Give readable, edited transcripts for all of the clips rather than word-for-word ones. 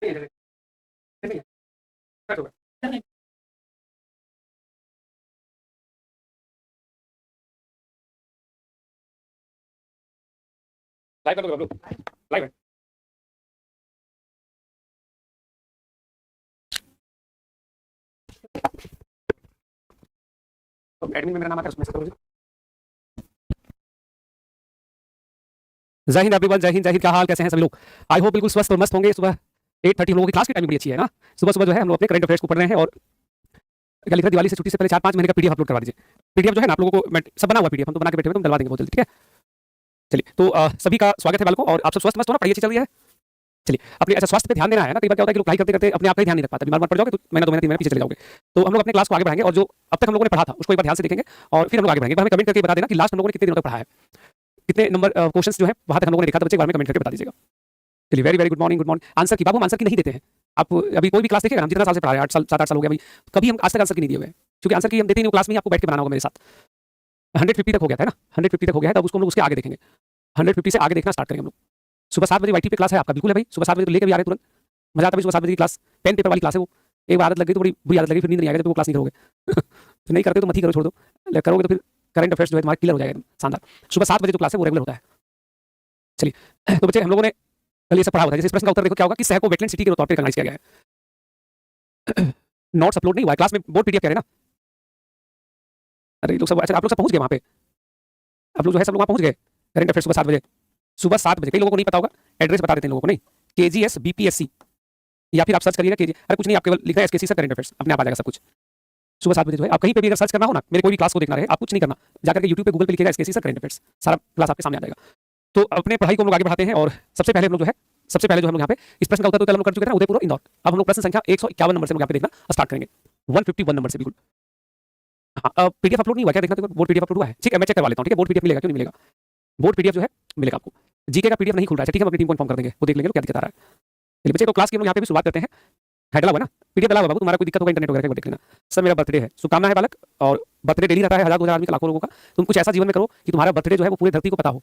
Live कर दो आप लोग, लाइव है। तो एडमिन में मेरा नाम आता है, उसमें से करो। जय हिंद एवरीवन, जय हिंद जय हिंद। क्या हाल, कैसे हैं सभी लोग? आई होप बिल्कुल स्वस्थ और मस्त होंगे। सुबह 8:30 हम लोगों की क्लास की टाइमिंग बड़ी अच्छी है ना। सुबह सुबह जो है हम लोग अपने करंट अफेयर्स को पढ़ रहे हैं और क्या लिख रहे हैं, दिवाली से छुट्टी से पहले 4-5 महीने का पीडीएफ अपलोड करवा दीजिए। पीडीएफ जो है ना आप लोगों को सब बना हुआ पीडीएफ हम तो बना के बैठे हुए, तुम डलवा देंगे बहुत जल्दी, ठीक है। चलिए तो सभी का स्वागत है बालकों, और आप सब स्वस्थ मस्त हो ना, पढ़ाई अच्छी चल रही है। चलिए अपने अच्छा स्वास्थ्य पे ध्यान देना है ना। कई बार क्या होता है कि लोग पढ़ाई करते करते अपने आप का ही ध्यान नहीं रख पाता, बीमार मत पड़ जाओगे तो महीना 2 महीने 3 महीने पीछे चले जाओगे। तो हम लोग अपने क्लास को आगे बढ़ाएंगे और जो अब तक हम लोगों ने पढ़ा था उसको एक बार ध्यान से देखेंगे और फिर हम लोग आगे बढ़ेंगे। हमें कमेंट करके बता देना कि लास्ट हम लोगों ने कितने दिनों तक पढ़ा है, कितने नंबर क्वेश्चंस जो है वहां तक हम लोगों ने देखा था, बच्चे एक बार में कमेंट करके बता दीजिएगा। चलिए very very good morning, good morning. Answer की बाबू हम आंसर की नहीं देते हैं। आप अभी कोई भी क्लास देखिएगा, हम जितना साल से पढ़ा रहे हैं 8 साल 7-8 साल हो गया भाई, कभी हम आज तक आंसर की नहीं दिए हुए हैं, क्योंकि आंसर की हम देते ही नहीं, क्लास में ही आपको बैठ के बनाना होगा मेरे साथ। 150 तक हो गया था ना, 150 तक हो गया है, तब उसको हम लोग उसके आगे देखेंगे। 150 से आगे देखना स्टार्ट करेंगे हम लोग। सुबह 7 बजे वाईटी पे क्लास है आपका, बिल्कुल है भाई। सुबह 7 बजे तो लेके भी आ रहे हैं तुरंत, मजा आता है भाई। सुबह 7 बजे की क्लास पेन पेपर वाली क्लास है वो। एक बार आदत लग गई तो बड़ी बुरी आदत लगी, फिर नींद नहीं आएगा जब वो क्लास नहीं करोगे। तो नहीं करते तो मत ही करो, छोड़ दो। करोगे तो फिर करंट अफेयर्स जो है तुम्हारा क्लियर हो जाएगा एकदम शानदार। सुबह 7 बजे जो क्लास है वो रेगुलर होता है। चलिए तो बच्चे हम लोगों ने कल ये सब पढ़ा हुआ था। जैसे इस प्रश्न का उत्तर देखो क्या होगा कि शहर को वेटलैंड सिटी के तौर पर रिकॉग्नाइज किया गया है। नोट्स अपलोड नहीं हुआ है क्लास में, बोर्ड पीडीएफ कह रहे हैं ना। अरे लोग सब, अच्छा आप लोग सब पहुंच गए वहां पे, आप लोग जो है सब लोग वहां पहुंच गए। करंट अफेयर्स सुबह 7 बजे, सुबह 7 बजे। कई लोगों को नहीं पता होगा, एड्रेस बता देते हैं लोगों को। नहीं, केजीएस बीपीएससी, या फिर आप सर्च करिएगा केजी, अरे कुछ नहीं, आप केवल लिखा है एसकेसी सर करंट अफेयर्स, अपने आप आ जाएगा सब कुछ। सुबह 7 बजे जो है आप कहीं पे भी अगर सर्च करना हो ना, मेरे कोई भी क्लास को देखना रहे, आप कुछ नहीं करना, जाकर के यूट्यूब पे गूगल पे लिखिएगा एसकेसी सर करंट अफेयर्स, सारा क्लास आपके सामने आ जाएगा। तो अपने पढ़ाई को हम लोग आगे बढ़ाते हैं और सबसे पहले हम लोग जो है हम लोग यहाँ पे इस प्रश्न का उत्तर तो कल हम लोग कर चुके थे, उदयपुर और इंदौर। अब हम लोग प्रश्न संख्या 151 नंबर से हम लोग यहाँ पे देखना स्टार्ट करेंगे, 151 नंबर से, बिल्कुल। हाँ, पीडीएफ अपलोड नहीं हुआ क्या, देखना तो बोर्ड पीडीएफ अपलोड हुआ है, ठीक है। मैं चेक करवा लेता हूँ, ठीक है। बोर्ड पीडीएफ मिलेगा, क्यों नहीं मिलेगा, बोर्ड पीडीएफ जो है मिलेगा आपको। जीके का पीडीएफ नहीं खुल रहा है, ठीक है, हम अपनी टीम को इन्फॉर्म कर देंगे, वो देख लेंगे क्या दिक्कत आ रहा है। चलिए बच्चे, तो क्लास की हम लोग यहाँ पे भी शुरुआत करते हैं। है डला हुआ ना, पीडीएफ डला हुआ बाबू, तुम्हारा कोई दिक्कत होगा इंटरनेट वगैरह का देख लेना। सर मेरा बर्थडे है, शुभकामना है बालक, और बर्थडे डेली रहता है 1000-2000 आदमी का, लाखों लोगों का। तुम कुछ ऐसा जीवन में करो कि तुम्हारा बर्थडे जो है वो पूरी धरती को पता हो,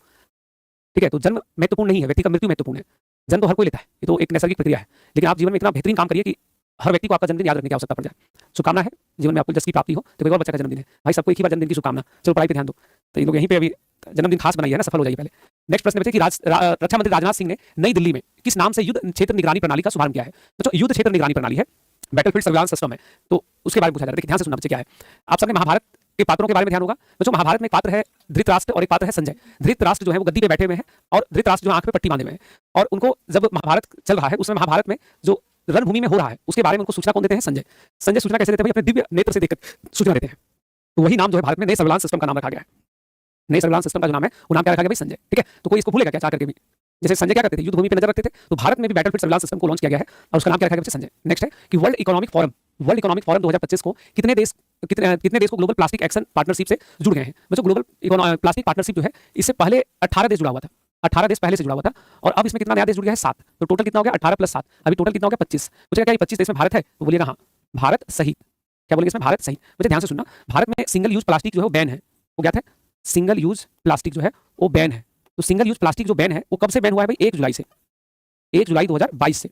ठीक है। तो जन्म महत्वपूर्ण नहीं है, व्यक्ति का मृत्यु महत्वपूर्ण है। जन्म तो हर कोई लेता है, ये तो एक नैसर्गिक प्रक्रिया है, लेकिन आप जीवन में इतना बेहतरीन काम करिए कि हर व्यक्ति को आपका जन्मदिन याद रखने की आवश्यकता पड़ जाए। शुभकामना है, जीवन में आपको जस की प्राप्ति हो। तो कोई और बच्चा का जन्मदिन है भाई, सबको एक ही बार जन्मदिन की शुभकामना। चलो पढ़ाई पे ध्यान दो। तो इन लोग यहीं पे अभी जन्मदिन खास बनाइए ना, सफल हो जाइए पहले। नेक्स्ट प्रश्न बच्चे कि रक्षा मंत्री राजनाथ सिंह ने नई दिल्ली में किस नाम से युद्ध क्षेत्र निगरानी प्रणाली का शुभारंभ किया है? तो युद्ध क्षेत्र निगरानी प्रणाली है, बैटलफील्ड सर्विलांस सिस्टम है, तो उसके बारे में पूछा जा रहा है। देखिए ध्यान से सुनना बच्चे, क्या है। आप सबने महाभारत के पात्रों के बारे में ध्यान होगा बच्चों। महाभारत में एक पात्र है धृतराष्ट्र और एक पात्र है संजय। धृतराष्ट्र जो है वो गद्दी पे बैठे हुए हैं और धृतराष्ट्र जो आंख पे पट्टी बांधे हुए हैं, और उनको जब महाभारत चल रहा है उसमें महाभारत में जो रणभूमि में हो रहा है उसके बारे में उनको सूचना कौन देते हैं? संजय। संजय सूचना कैसे देते हैं भाई? अपने दिव्य नेत्र से देखकर सूचना देते हैं। तो वही नाम जो है भारत में नए सर्विलांस सिस्टम का नाम रखा गया है। नए सर्विलांस सिस्टम का जो नाम है वो नाम क्या रखा गया भाई? संजय, ठीक है। तो कोई इसको भूलेगा क्या चाह करके भी? जैसे संजय क्या करते थे, युद्ध भूमि पे नजर रखते थे, तो भारत में भी बैटलफील्ड सर्विलांस सिस्टम को लॉन्च किया गया है और उसका नाम क्या रखा गया संजय। नेक्स्ट है कि वर्ल्ड इकोनॉमिक फोरम 2025 को कितने देश को ग्लोबल प्लास्टिक एक्शन पार्टनरशिप से जुड़ गए हैं? बच्चों ग्लोबल प्लास्टिक पार्टनरशिप जो है इससे पहले 18 देश जुड़ा हुआ था, 18 देश पहले से जुड़ा हुआ था, और अब इसमें कितना नया देश जुड़ गया है? 7। तो टोटल कितना हो गया? 18 + 7, अभी टोटल कितना हो गया? 25। मुझे क्या 25 देश में भारत है? तो बोलिएगा हाँ, भारत सहित। क्या बोलेंगे इसमें? भारत सहित। मुझे ध्यान से सुनना, भारत में सिंगल यूज प्लास्टिक जो है वो बैन है। वो क्या था? सिंगल यूज प्लास्टिक जो है वो बैन है। तो सिंगल यूज प्लास्टिक जो बैन है वो कब से बैन हुआ है भाई? 1 जुलाई से, 1 जुलाई 2022 से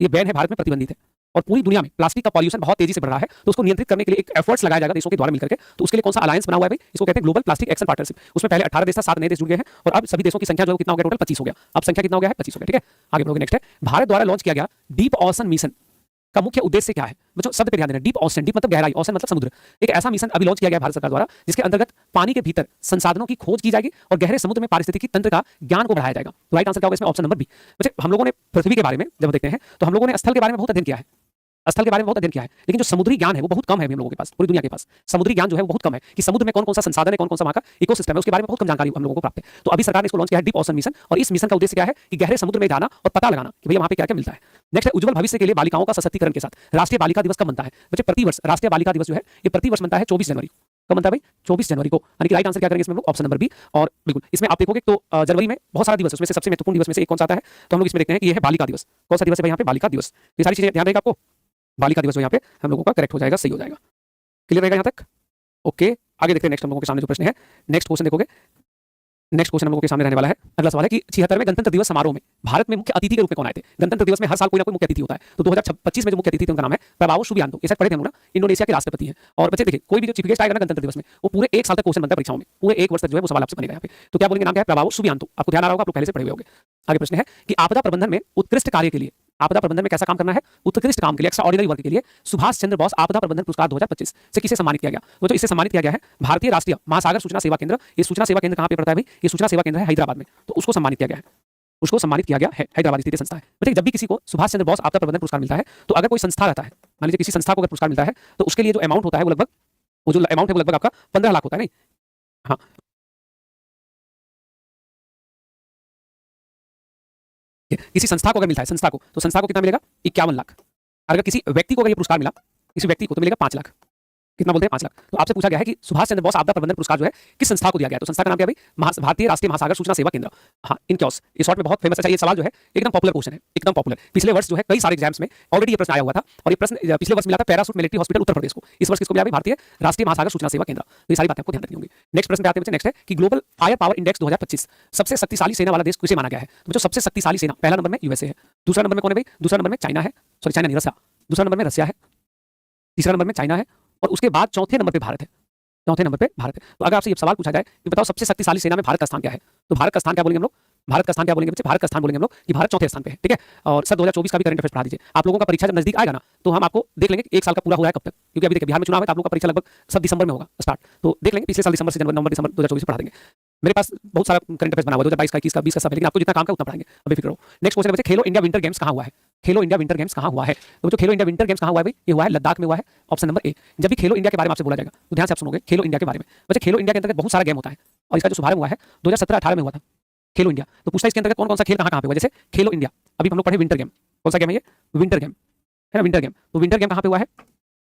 ये बैन है, भारत में प्रतिबंधित है। और पूरी दुनिया में प्लास्टिक का पॉल्यूशन बहुत तेजी से बढ़ रहा है, तो उसको नियंत्रित करने के लिए एक एफर्ट्स लगाया जाएगा देशों के द्वारा मिलकर के। तो उसके लिए कौन सा अलायंस बना हुआ है भाई? इसको कहते हैं ग्लोबल प्लास्टिक एक्शन पार्टनरशिप। उसमें पहले 18 देश था, 7 नए देश जुड़ गए हैं, और अब सभी देशों की संख्या जो है कितना हो गया? टोटल 25 हो गया। अब संख्या कितना हो गया है? 25 हो गया, ठीक है। आगे बढ़ोगे, नेक्स्ट है भारत द्वारा लॉन्च किया गया डीप ओशन मिशन का मुख्य उद्देश्य क्या है? बच्चों शब्द पे ध्यान देना, डीप ओशन, डीप मतलब गहराई, ओशन मतलब समुद्र। एक ऐसा मिशन अभी लॉन्च किया गया भारत सरकार द्वारा जिसके अंतर्गत पानी के भीतर संसाधनों की खोज की जाएगी और गहरे समुद्र में पारिस्थितिकी तंत्र का ज्ञान को बढ़ाया जाएगा। तो राइट आंसर क्या होगा इसमें? Option number B. बच्चे हम लोगों ने पृथ्वी के बारे में जब देखते हैं तो हम लोगों ने स्थल के बारे में बहुत अध्ययन किया है, स्थल के बारे में बहुत अध्ययन किया है, लेकिन जो समुद्री ज्ञान है वो बहुत कम है हम लोगों के पास, पूरी दुनिया के पास समुद्री ज्ञान जो है वो बहुत कम है कि समुद्र में कौन कौन सा संसाधन है, कौन कौन सा वहां का इकोसिस्टम है, उसके बारे में बहुत कम जानकारी हम लोगों को प्राप्त है। तो अभी सरकार ने इसको लॉन्च किया है डीप ओशन मिशन, और इस मिशन का उद्देश्य क्या है कि गहरे समुद्र में जाना और पता लगाना कि भैया वहां पे क्या क्या मिलता है। नेक्स्ट है उज्जवल भविष्य के लिए बालिकाओं का सशक्तिकरण के साथ राष्ट्रीय बालिका दिवस कब बनता है? बच्चे प्रतिवर्ष राष्ट्रीय बालिका दिवस जो है ये प्रतिवर्ष बनता है 24 जनवरी। कब बनता है भाई? 24 जनवरी को। यानी कि राइट आंसर क्या करेंगे इसमें हम लोग? Option number B. और बिल्कुल इसमें आप देखोगे तो जनवरी में बहुत सारा दिवस है, उसमें से सबसे महत्वपूर्ण दिवस में से एक कौन सा आता है? तो हम लोग इसमें देखते हैं कि ये है बालिका दिवस। कौन सा दिवस है भाई यहाँ पे? बालिका दिवस। ये सारी चीजें ध्यान रहेगा आपको, बालिका दिवस जो यहाँ पे हम लोगों का करेक्ट हो जाएगा, सही हो जाएगा। क्लियर रहेगा यहाँ तक? ओके, आगे देखते हैं नेक्स्ट हम लोगों के सामने जो प्रश्न है। नेक्स्ट क्वेश्चन देखोगे नेक्स्ट क्वेश्चन हम लोगों के सामने रहने वाला है। अगला सवाल है कि 76वें गणतंत्र दिवस समारोह में भारत में मुख्य अतिथि के रूप में कौन आए थे? गणतंत्र दिवस में हर साल कोई ना कोई मुख्य अतिथि होता है, तो 2025 में जो मुख्य अतिथि थे उनका नाम है प्रभावो सुबियांतो। ये शायद पढ़े थे हम लोग ना, इंडोनेशिया के राष्ट्रपति हैं। और बच्चे देखिए, कोई भी जो चीफ गेस्ट आएगा ना गणतंत्र दिवस में, वो पूरे 1 साल तक क्वेश्चन बनता है परीक्षाओं में, पूरे 1 वर्ष तक जो है वो सवाल आपसे बनेगा यहाँ पे। तो क्या बोलेंगे? नाम क्या है? प्रभावो सुबियांतो। आपको ध्यान आ रहा होगा, आप लोग पहले से पढ़े हुए होंगे। आगे प्रश्न है कि आपदा प्रबंधन में उत्कृष्ट कार्य के लिए, आपदा प्रबंधन में कैसा काम करना है? उत्कृष्ट काम के लिए, एक्स्ट्रा ऑर्डिनरी वर्क के लिए सुभाष चंद्र बोस आपदा प्रबंधन पुरस्कार 2025 से किसे सम्मानित किया गया? वो जो इसे सम्मानित किया गया है भारतीय राष्ट्रीय महासागर सूचना सेवा केंद्र। ये सूचना सेवा केंद्र कहाँ पे पड़ता है भाई? ये सूचना सेवा केंद्र है हैदराबाद में, तो उसको सम्मानित किया गया है। उसको सम्मानित किया गया है, हैदराबाद स्थित संस्था है। मतलब जब भी किसी को सुभाष चंद्र बोस आपदा प्रबंधन पुरस्कार मिलता है, तो अगर कोई संस्था रहता है, मान लीजिए किसी संस्था को अगर पुरस्कार मिलता है, तो उसके लिए जो अमाउंट होता है वो लगभग, वो जो अमाउंट है वो लगभग आपका 15 लाख होता है, नहीं? हाँ, किसी संस्था को अगर मिलता है, संस्था को, तो संस्था को कितना मिलेगा? 51 लाख। अगर किसी व्यक्ति को अगर ये पुरस्कार मिला, किसी व्यक्ति को, तो मिलेगा 5 लाख। कितना बोलते हैं? 5 लाख। तो आपसे पूछा गया है कि सुभाष चंद्र बोस आपदा प्रबंधन पुरस्कार जो है किस संस्था को दिया गया है? तो संस्था का नाम क्या है भाई? भारतीय राष्ट्रीय महासागर सूचना सेवा केंद्र। हाँ, इनक्योस। ये शॉर्ट में बहुत फेमस है। ये सवाल जो है एकदम पॉपुलर क्वेश्चन है, एकदम पॉपुलर। पिछले वर्ष जो है कई सारे एग्जाम्स में ऑलरेडी ये प्रश्न आया हुआ था, और ये प्रश्न पिछले वर्ष मिला था parachute military hospital Uttar Pradesh को। इस वर्ष किसको मिला? भारतीय राष्ट्रीय महासागर सूचना सेवा केंद्र। तो ये सारी बातें आपको ध्यान रखनी होंगी। नेक्स्ट प्रश्न पे आते हैं। नेक्स्ट है कि ग्लोबल फायर पावर इंडेक्स 2025 सबसे शक्तिशाली सेना वाला देश किसे माना गया है? तो जो सबसे शक्तिशाली सेना, पहला नंबर में यूएसए है, दूसरा नंबर में कौन है भाई? दूसरा नंबर में चाइना है, सॉरी चाइना नहीं, रसिया। दूसरा नंबर में रसिया है, तीसरा नंबर में चाइना है, और उसके बाद चौथे नंबर पे भारत है। चौथे नंबर पे भारत है। तो अगर आपसे ये सवाल पूछा जाए कि बताओ सबसे शक्तिशाली सेना में भारत का स्थान क्या है, तो भारत का स्थान क्या बोलेंगे हम लोग? भारत का स्थान क्या बोलेंगे बच्चे? भारत का स्थान बोलेंगे हम लोग कि भारत चौथे स्थान पे है, ठीक है। और सर 2024 का भी करंट अफेयर्स पढ़ा दीजिए। आप लोगों का परीक्षा जब नजदीक आएगा ना, तो हम आपको देख लेंगे 1 साल का पूरा हुआ है कब तक, क्योंकि अभी देखिए बिहार में चुनाव है, तो आप लोगों का परीक्षा लगभग सब दिसंबर में होगा स्टार्ट। तो देख लेंगे पिछले साल दिसंबर से जनवरी, नवंबर, दिसंबर 2024 पढ़ा देंगे। मेरे पास बहुत सारा करंट अफेयर्स बना हुआ है 2022 का, 21 का, 20 का सब है, लेकिन आपको जितना काम का उतना पढ़ाएंगे, अभी फिक्र हो। नेक्स्ट क्वेश्चन है बच्चे, खेलो इंडिया विंटर गेम्स कहाँ हुआ है? खेलो इंडिया विंटर गेम्स कहाँ हुआ है? तो जो खेलो इंडिया विंटर गेम्स कहाँ हुआ है भाई? ये हुआ है लद्दाख में हुआ है, ऑप्शन नंबर ए। जब भी खेलो इंडिया के बारे में आपसे बोला जाएगा तो ध्यान से आप सुनोगे खेलो इंडिया के बारे में। बच्चे खेलो इंडिया के अंतर्गत बहुत सारा गेम होता है, और इसका जो शुभारंभ हुआ है 2017-18 में हुआ था खेलो इंडिया। तो पूछता है इसके अंतर्गत कौन कौन सा खेल कहाँ कहाँ पे हुआ? जैसे खेलो इंडिया, अभी हम लोग पढ़े विंटर गेम, कौन सा गेम है ये? विंटर गेम है ना, विंटर गेम। तो विंटर गेम कहाँ पे हुआ है?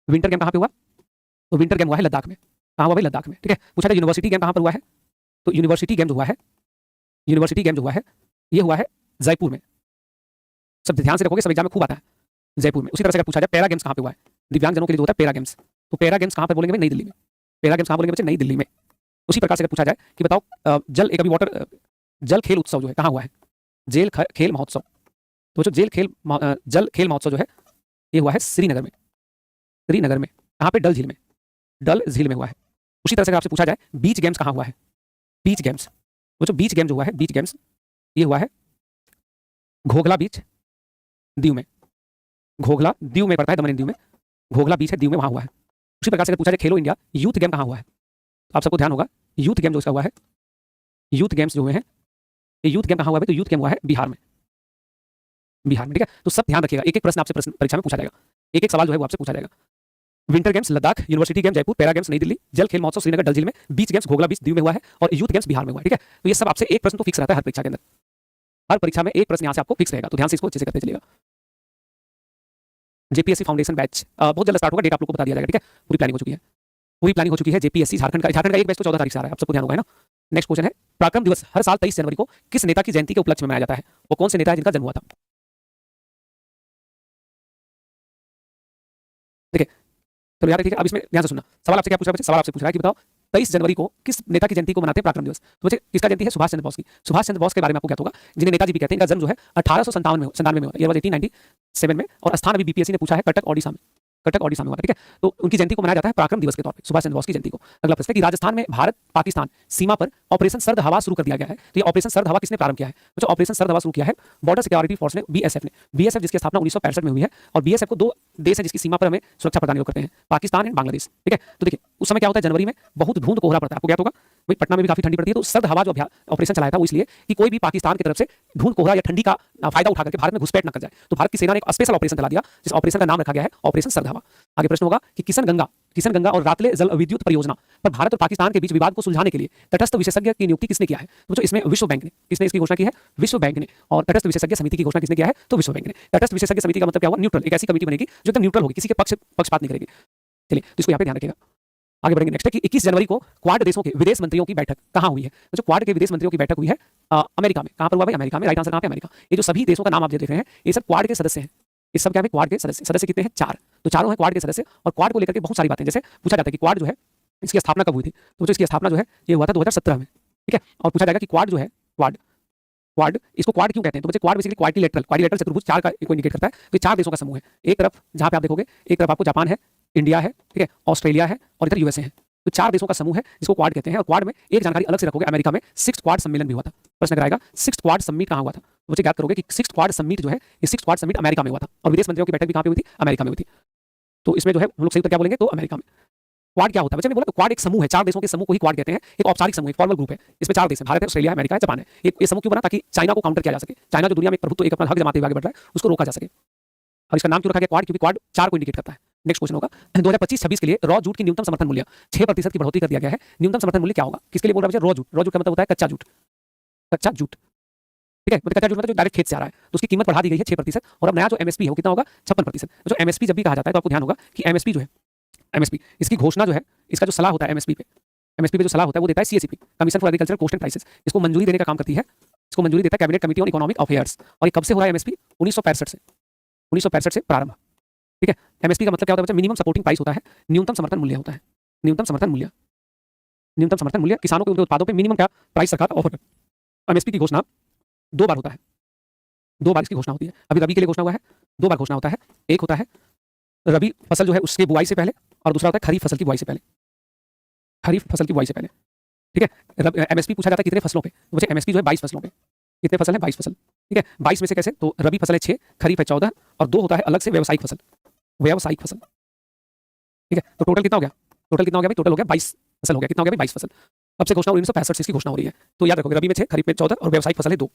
विंटर गेम कहाँ पे हुआ? तो विंटर गेम हुआ है लद्दाख में। कहाँ हुआ भाई? लद्दाख में, ठीक है। पूछा था यूनिवर्सिटी गेम कहाँ पर हुआ है? तो यूनिवर्सिटी गेम जो हुआ है, यूनिवर्सिटी गेम जो हुआ है ये हुआ है जयपुर में। सब ध्यान से रखोगे, सब एग्जाम में खूब आता है, जयपुर में। उसी तरह से अगर पूछा जाए पैरा गेम्स कहाँ पे हुआ है, दिव्यांगजनों के लिए जो होता है पैरा गेम्स, तो पैरा गेम्स कहाँ पे बोलेंगे भाई? नई दिल्ली में। पैरा गेम्स कहाँ बोलेंगे बच्चे? नई दिल्ली में। उसी प्रकार से अगर पूछा जाए कि बताओ जल एक अभी वाटर जल खेल उत्सव जो है कहाँ हुआ है? खेल महोत्सव। तो जो जल खेल महोत्सव जो है ये हुआ है श्रीनगर में। श्रीनगर में कहाँ पे? डल झील में। डल झील में हुआ है। उसी तरह से अगर आपसे पूछा जाए बीच गेम्स कहाँ हुआ है? बीच गेम्स, वो जो बीच गेम जो हुआ है, बीच गेम्स ये हुआ है घोघला बीच, दीव में। घोघला दीव में पड़ता है, दमन एंड दीव में। घोघला बीच है, दीव में, वहां हुआ है। उसी प्रकार से अगर पूछा जाए खेलो इंडिया यूथ गेम कहाँ हुआ है, तो आप सबको ध्यान होगा यूथ गेम जो इसका हुआ है, यूथ गेम्स जो हुए हैं ये यूथ गेम कहाँ हुआ है? तो यूथ गेम हुआ है बिहार में। बिहार में, ठीक है। तो सब ध्यान रखिएगा, एक एक प्रश्न आपसे परीक्षा में पूछा जाएगा, एक एक सवाल जो है वो आपसे पूछा जाएगा। Winter games Ladakh, university game Jaipur, para games नई दिल्ली, जल खेल महोत्सव श्रीनगर डल झील में, बीच गेम्स घोघला बीच दीव में हुआ है, और यूथ गेम्स बिहार में हुआ है, ठीक है। तो ये सब आपसे एक प्रश्न तो फिक्स रहता है हर परीक्षा के अंदर, हर परीक्षा में एक प्रश्न यहाँ से आपको फिक्स रहेगा, तो ध्यान से इसको अच्छे से करते चलिएगा। जेपीएससी फाउंडेशन बैच बहुत जल्द स्टार्ट होगा, डेट आप लोग को बता दिया जाएगा, ठीक है। पूरी प्लानिंग हो चुकी है, पूरी प्लानिंग हो चुकी है। जेपीएससी झारखंड का एक बैच तो 14 तारीख से आ रहा है, आप सबको ध्यान होगा, है ना। नेक्स्ट क्वेश्चन है, पराक्रम दिवस हर साल 23 जनवरी को किस नेता की जयंती के उपलक्ष्य में मनाया जाता है? वो कौन से नेता है जिनका जन्म हुआ था? देखिए तो याद रखिएगा, अब इसमें ध्यान से सुनना। सवाल आपसे क्या पूछ रहा है? सवाल आपसे पूछ रहा है कि बताओ 23 जनवरी को किस नेता की जयंती को मनाते हैं पराक्रम दिवस? तो बच्चे किसका जयंती है? सुभाष चंद्र बोस की। सुभाष चंद्र बोस के बारे में आपको क्या होगा, जिन्हें नेताजी भी कहते हैं। इनका जन्म जो है 1897 में हुआ, ईयर वाज 1897 में, और स्थान अभी बीपीएससी ने पूछा है कटक ओडिशा में, कटक ओडिशा में हुआ, ठीक है। तो उनकी जयंती को मनाया जाता है पराक्रम दिवस के तौर पे, सुभाष चंद्र बोस की जयंती को। अगला प्रश्न है कि राजस्थान में भारत पाकिस्तान सीमा पर ऑपरेशन सर्द हवा शुरू कर दिया गया है, तो ये ऑपरेशन सर्द हवा किसने प्रारंभ किया है? तो जो ऑपरेशन सर्द हवा शुरू किया है बॉर्डर सिक्योरिटी फोर्स ने, बीएसएफ ने। बीएसएफ जिसकी स्थापना 1965 में हुई है, और बीएसएफ को 2 देश है जिसकी सीमा पर हमें सुरक्षा प्रदान करते हैं, पाकिस्तान एंड बांग्लादेश, ठीक है। तो देखिए उस समय क्या होता है, जनवरी में बहुत धुंध कोहरा पड़ता है, आपको क्या होगा भाई, पटना में भी काफी ठंडी पड़ती है। तो सर्द हवा जो ऑपरेशन चलाया था वो इसलिए कि कोई भी पाकिस्तान की तरफ से धुंध कोहरा या ठंडी का फायदा उठा करके भारत में घुसपैठ न कर जाए। तो भारत की सेना ने एक स्पेशल ऑपरेशन चला दिया, जिस ऑपरेशन का नाम रखा गया है ऑपरेशन सर्द हवा। आगे प्रश्न होगा कि किशन गंगा और रातले जल विद्युत परियोजना पर भारत और पाकिस्तान के बीच विवाद को सुलझाने के लिए तटस्थ विशेषज्ञ की नियुक्ति किसने किया है? तो जो इसमें विश्व बैंक ने, किसने इसकी घोषणा की है? विश्व बैंक ने। और तटस्थ विशेषज्ञ समिति की घोषणा किसने किया है? तो विश्व बैंक ने। तटस्थ विशेषज्ञ समिति का मतलब क्या हुआ? न्यूट्रल, एक ऐसी कमेटी बनेगी जो एकदम न्यूट्रल होगी, किसी के पक्षपात नहीं करेगी। चलिए तो इसको यहाँ पे ध्यान रखिएगा। आगे बढ़ेंगे। नेक्स्ट है कि 21 जनवरी को क्वाड देशों के विदेश मंत्रियों की बैठक कहाँ हुई है? तो जो क्वाड के विदेश मंत्रियों की बैठक हुई है अमेरिका में। कहाँ पर हुआ भाई? अमेरिका में। राइट आंसर कहाँ पे? अमेरिका। ये जो सभी देशों का नाम आप देख रहे हैं ये सब क्वाड के सदस्य हैं। ये सब क्या है? क्वाड के सदस्य। सदस्य कितने हैं? 4। तो चारों हैं क्वाड के सदस्य। और क्वाड को लेकर के बहुत सारी बातें, जैसे पूछा जाता है कि क्वाड जो है इसकी स्थापना कब हुई थी? तो जो इसकी स्थापना जो है ये हुआ था 2017 में। ठीक है। और पूछा जाएगा कि क्वाड जो है, क्वाड क्वाड इसको क्वाड क्यों कहते हैं? तो बच्चे क्वाड बेसिकली क्वाड्रिलेटरल चतुर्भुज चार का को इंडिकेट करता है। तो ये चार देशों का समूह है। एक तरफ जहां पे आप देखोगे, एक तरफ आपको जापान है, इंडिया है, ठीक है, ऑस्ट्रेलिया है और इधर यूएसए है। तो चार देशों का समूह है जिसको क्वाड कहते हैं। और क्वाड में एक जानकारी अलग से रखोगे, अमेरिका में 6th क्वाड सम्मेलन भी हुआ था। प्रश्न अगर आएगा 6th क्वाड समिट कहां हुआ था, तो बच्चे याद करोगे कि 6th क्वाड समिट जो है, ये 6th क्वाड समिट अमेरिका में हुआ था। और विदेश मंत्रियों की बैठक भी कहां पे हुई थी? अमेरिका में हुई थी। तो इसमें जो है हम लोग सही उत्तर क्या बोलेंगे? तो अमेरिका में। क्वाड क्या होता है? बच्चे ने बोला तो क्वाड एक समूह है, चार देशों के समूह को ही क्वाड कहते हैं। एक औपचारिक समूह, एक फॉर्मल ग्रुप है। इसमें चार देश है, भारत है, ऑस्ट्रेलिया है, अमेरिका है, जापान है। ये समूह क्यों बना? ताकि चाइना को काउंटर किया जा सके। चाइना जो दुनिया में प्रभुत्व एक अपना हक जमाते हुए आगे बढ़ रहा है, उसको रोका जा सके। और इसका नाम क्यों रखा गया क्वाड? क्योंकि क्वाड चार को इंडिकेट करता है। नेक्स्ट क्वेश्चन होगा 2025-26 के लिए रॉ जूट की न्यूनतम समर्थन मूल्य 6% की बढ़ोतरी कर दिया गया है। न्यूनतम समर्थन मूल्य क्या होगा? किसके लिए बोल रहा है? Raw jute. रॉ जूट का मतलब होता है कच्चा जूट। कच्चा जूट, ठीक है। कच्चा जूट मतलब जो डायरेक्ट खेत से आ रहा है, तो उसकी कीमत बढ़ा दी गई है 6%। और अब नया जो एमएसपी है वो कितना होगा? 56%। जो एमएसपी जब भी कहा जाता है तो आपको ध्यान होगा कि एमएसपी जो है, एमएसपी इसकी घोषणा जो है, इसका जो सलाह होता है एमएसपी पे जो सलाह होता है वो देता है CACP, commission for agriculture cost and prices. इसको मंजूरी देने का काम करती है, इसको मंजूरी देता है cabinet committee on economic affairs. और ये कब से हो रहा है एमएसपी? 1965 से प्रारंभ, ठीक है। एमएसपी का मतलब क्या होता है बच्चा? मिनिमम सपोर्टिंग प्राइस होता है, न्यूनतम समर्थन मूल्य होता है। न्यूनतम समर्थन मूल्य, न्यूनतम समर्थन मूल्य किसानों के उनके उत्पादों पे मिनिमम क्या प्राइस सरकार ऑफर करती है। एमएसपी की घोषणा दो बार होता है, दो बार इसकी घोषणा होती है। अभी रबी के लिए घोषणा हुआ है, दो बार घोषणा होता है। एक होता है रबी फसल जो है उसके बुआई से पहले, और दूसरा होता है खरीफ फसल की बुआई से पहले। खरीफ फसल की बुआई से पहले, ठीक है। एमएसपी पूछा जाता है कितने फसलों पे? तो बच्चे एमएसपी जो है 22 फसलों पे। कितने फसल है? 22 फसल, ठीक है। 22 में से कैसे? तो रबी फसल है 6, खरीफ है 14 और 2 होता है अलग से व्यावसायिक फसल। व्यावसायिक फसल, ठीक है। तो टोटल कितना हो गया? टोटल कितना हो गया भाई? टोटल हो गया 22 फसल हो गया। कितना हो गया भाई? 22 फसल। अब से घोषणा 1965 से इसकी घोषणा हो रही है। तो याद रखोगे रबी में 6, खरीफ में 14 और व्यावसायिक फसल है 2।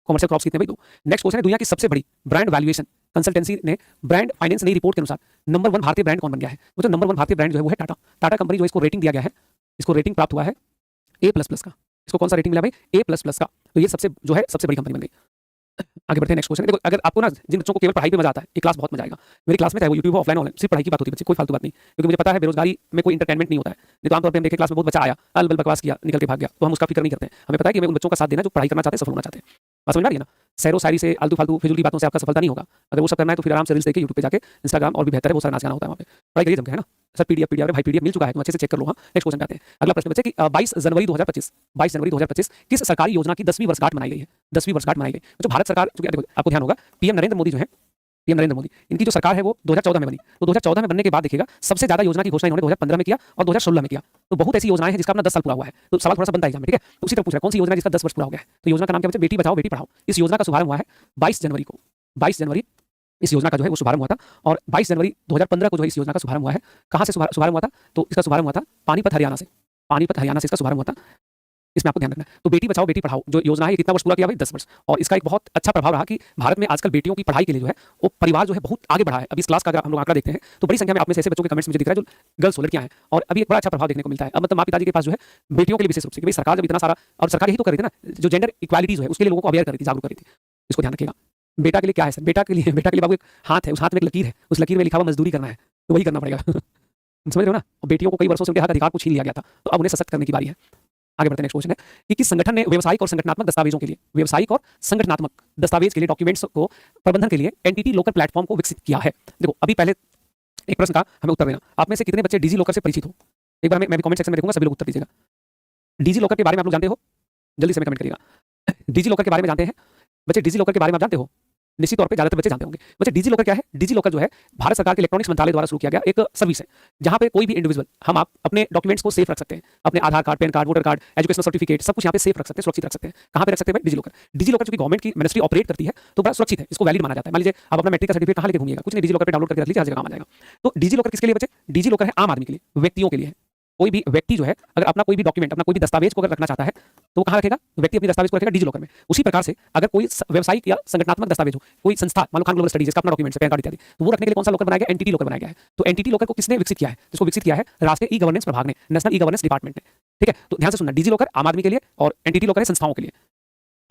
कॉमर्शियल क्रॉप्स कितने भाई? 2। नेक्स्ट क्वेश्चन है दुनिया की सबसे बड़ी ब्रांड वैल्यूएशन कंसल्टेंसी ने ब्रांड फाइनेंस नई रिपोर्ट के अनुसार नंबर 1 भारतीय ब्रांड कौन बन गया है? वो जो नंबर 1 भारतीय ब्रांड जो है वो है टाटा। टाटा कंपनी जो इसको रेटिंग दिया गया है, इसको रेटिंग प्राप्त हुआ है A++ का। इसको कौन सा रेटिंग मिला भाई? A++ का। तो ये सबसे जो है सबसे बड़ी कंपनी बन गई। आगे बढ़ते हैं नेक्स्ट क्वेश्चन। देखो अगर आपको ना जिन बच्चों को केवल पढ़ाई पे मजा आता है, ये क्लास बहुत मजा आएगा। मेरी क्लास में चाहे वो यूट्यूब ऑफलाइन ऑनलाइन सिर्फ पढ़ाई की बात होती है बच्चे, कोई फालतू बात नहीं। क्योंकि मुझे पता है बेरोजगारी में कोई इंटरटेनमेंट नहीं होता है। नहीं तो आमतौर पर हम देखें क्लास में बहुत बच्चा आया, अलबल बकवास किया, निकल के भाग गया, तो हम उसका फिक्र नहीं करते हैं। हमें पता है कि हमें उन बच्चों का साथ देना जो पढ़ाई करना चाहते हैं, सफल होना चाहते हैं। बात समझ में आ रही है ना? सैरो शायरी से, आलतू फालतू फिजूल की बातों से आपका सफलता नहीं होगा। अगर वो सब करना है तो फिर आराम से रील्स देखिए यूट्यूब पे जाके, इंस्टाग्राम और भी बेहतर है, वो सारा नाच गाना होता है वहाँ पे। पढ़ाई करिए जम के, है ना? सर पीडीएफ भाई पीडीएफ मिल चुका है, तुम अच्छे से चेक कर लो। हाँ नेक्स्ट क्वेश्चन पे आते हैं। अगला प्रश्न बच्चे कि 22 जनवरी 2025 किस सरकारी योजना की 10वीं वर्षगांठ मनाई गई है? 10वीं वर्षगांठ मनाई गई। जो भारत सरकार, चूंकि आपको ध्यान होगा पीएम नरेंद्र मोदी जो है, पीएम नरेंद्र मोदी, इनकी जो सरकार है वो 2014 में बनी। तो 2014 में बनने के बाद देखिएगा सबसे ज्यादा योजना की घोषणा इन्होंने 2015 में किया और 2016 में किया। तो बहुत ऐसी योजनाएं हैं जिसका अपना 10 साल पूरा हुआ है। तो सवाल थोड़ा सा बनता है एग्जाम में, ठीक है। तो उसी तरह पूछ रहा है कौन सी योजना जिसका 10 वर्ष पूरा हो गया है? तो योजना का नाम क्या बच्चे? बेटी बचाओ बेटी पढ़ाओ। इस योजना का शुभारंभ हुआ है 22 जनवरी को। 22 जनवरी इस योजना का जो है वो शुभारंभ हुआ था। और 22 जनवरी 2015 को जो है इस योजना का शुभारंभ हुआ है। कहाँ से शुभारंभ हुआ था? तो इसका शुभारंभ हुआ था पानीपत हरियाणा से। पानीपत हरियाणा से इसका शुभारंभ हुआ था। इसमें आपको ध्यान रखना है। तो बेटी बचाओ बेटी पढ़ाओ जो योजना है ये कितना वर्ष पूरा किया भाई? 10 वर्ष। और इसका एक बहुत अच्छा प्रभाव रहा कि भारत में आजकल बेटियों की पढ़ाई के लिए जो है वो परिवार जो है बहुत आगे बढ़ा है। अभी इस क्लास का अगर हम लोग आंकड़ा देखते हैं तो बड़ी संख्या में आप में से ऐसे बच्चों के कमेंट्स मुझे दिख रहा है जो गर्ल्स हो, लड़कियां हैं। और अभी एक बड़ा अच्छा प्रभाव देखने को मिलता है। अब मतलब माँ पिताजी के पास जो है बेटियों के लिए विशेष रूप से कि भाई सरकार जब इतना सारा, और सरकार यही तो कर रही थी ना, जो जेंडर इक्वालिटी जो है उसके लिए लोगों को अवेयर कर रही थी, जागरूक कर रही थी। इसको ध्यान रखिएगा। बेटा के लिए क्या है सर? बेटा के लिए बाबू एक हाथ है, उस हाथ में एक लकीर है, उस लकीर में लिखा हुआ मजदूरी करना है, तो वही करना पड़ेगा। समझ रहे हो ना? और बेटियों को कई वर्षों से उनके हक अधिकार को छीन लिया गया था, तो अब उन्हें सशक्त करने की बारी है। आगे बढ़ते हैं। नेक्स्ट क्वेश्चन है कि किस संगठन ने व्यावसायिक और संगठनात्मक दस्तावेजों के लिए, व्यावसायिक और संगठनात्मक दस्तावेज के लिए, डॉक्यूमेंट्स को प्रबंधन के लिए एनटीटी लोकर प्लेटफॉर्म को विकसित किया है? देखो अभी पहले एक प्रश्न का हमें उत्तर देना। आप में से कितने बच्चे डिजी लॉकर से परिचित हो? एक बार मैं भी कमेंट सेक्शन में देखूंगा, सभी लोग उत्तर दीजिएगा। डिजी लॉकर के बारे में आप लोग जानते हो? जल्दी से कमेंट करिएगा। डिजी लॉकर के बारे में जानते हैं बच्चे? डिजी लॉकर के बारे में आप जानते हो? निश्चित तौर पे ज्यादातर बच्चे जानते होंगे। बच्चे डिजी लॉकर क्या है? डिजी लॉकर जो है भारत सरकार के इलेक्ट्रॉनिक्स मंत्रालय द्वारा शुरू किया गया एक सर्विस है, जहां पे कोई भी इंडिविजुअल, हम आप अपने डॉक्यूमेंट्स को सेफ रख सकते हैं। अपने Aadhaar card, PAN card, voter card, educational certificate, सब कुछ यहाँ पे सेफ रख सकते हैं, सुरक्षित रख सकते हैं। कहाँ पे रख सकते हैं भाई? Digi locker. डिजी लॉकर चूंकि गवर्नमेंट की मिनिस्ट्री ऑपरेट करती है तो बड़ा सुरक्षित है, इसको वैलिड माना जाता है। मान लीजिए आप अपना मैट्रिक का सर्टिफिकेट कहाँ लेके घूमिएगा? कुछ नहीं, डिजी लॉकर पे डाउनलोड करके रख लीजिए, हर जगह काम आ जाएगा। तो डिजी लॉकर किसके लिए बच्चे? डिजी लॉकर है आम आदमी के लिए, व्यक्तियों के लिए है। कोई भी व्यक्ति जो है अगर अपना कोई भी डॉक्यूमेंट, अपना कोई भी दस्तावेज को अगर रखना चाहता है तो वो कहाँ रखेगा? व्यक्ति अपने दस्तावेज को रखेगा डिजी लॉकर में। उसी प्रकार से अगर कोई व्यावसायिक या संगठनात्मक दस्तावेज हो, कोई संस्था, मान लो खान ग्लोबल स्टडीज, इसका अपना डॉक्यूमेंट है, पैन कार्ड इत्यादि, तो वो रखने के लिए कौन सा लॉकर बनाया गया? एनटीटी लॉकर बनाया गया है। तो एनटीटी लॉकर को किसने विकसित किया है? जिसको विकसित किया है राष्ट्रीय ई गवर्नेंस प्रभाग ने, नेशनल ई गवर्नेंस डिपार्टमेंट ने। ठीक है, तो ध्यान से सुनना, डिजी लॉकर आम आदमी के लिए और एनटीटी लॉकर है संस्थाओं के लिए।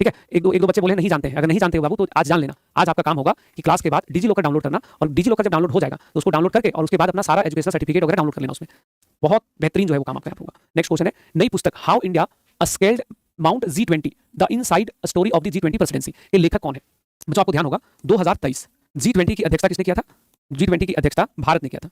ठीक है, एक दो बच्चे बोले नहीं जानते हैं। अगर नहीं जानते हो बाबू तो आज जान लेना। आज आपका काम होगा कि क्लास के बाद डिजी लॉकर डाउनलोड करना, और डिजी लॉकर जब डाउनलोड हो जाएगा तो उसको डाउनलोड करके और उसके बाद अपना सारा एजुकेशनल सर्टिफिकेट वगैरह डाउनलोड कर लेना उसमें। बहुत बेहतरीन जो है वो काम आपका होगा। नेक्स्ट क्वेश्चन है नई पुस्तक how India scaled mount G20 the inside story of the G20 presidency, ये लेखक कौन है? बच्चों आपको ध्यान होगा 2023 G20 की अध्यक्षता किसने किया था? G20 की अध्यक्षता भारत ने किया था।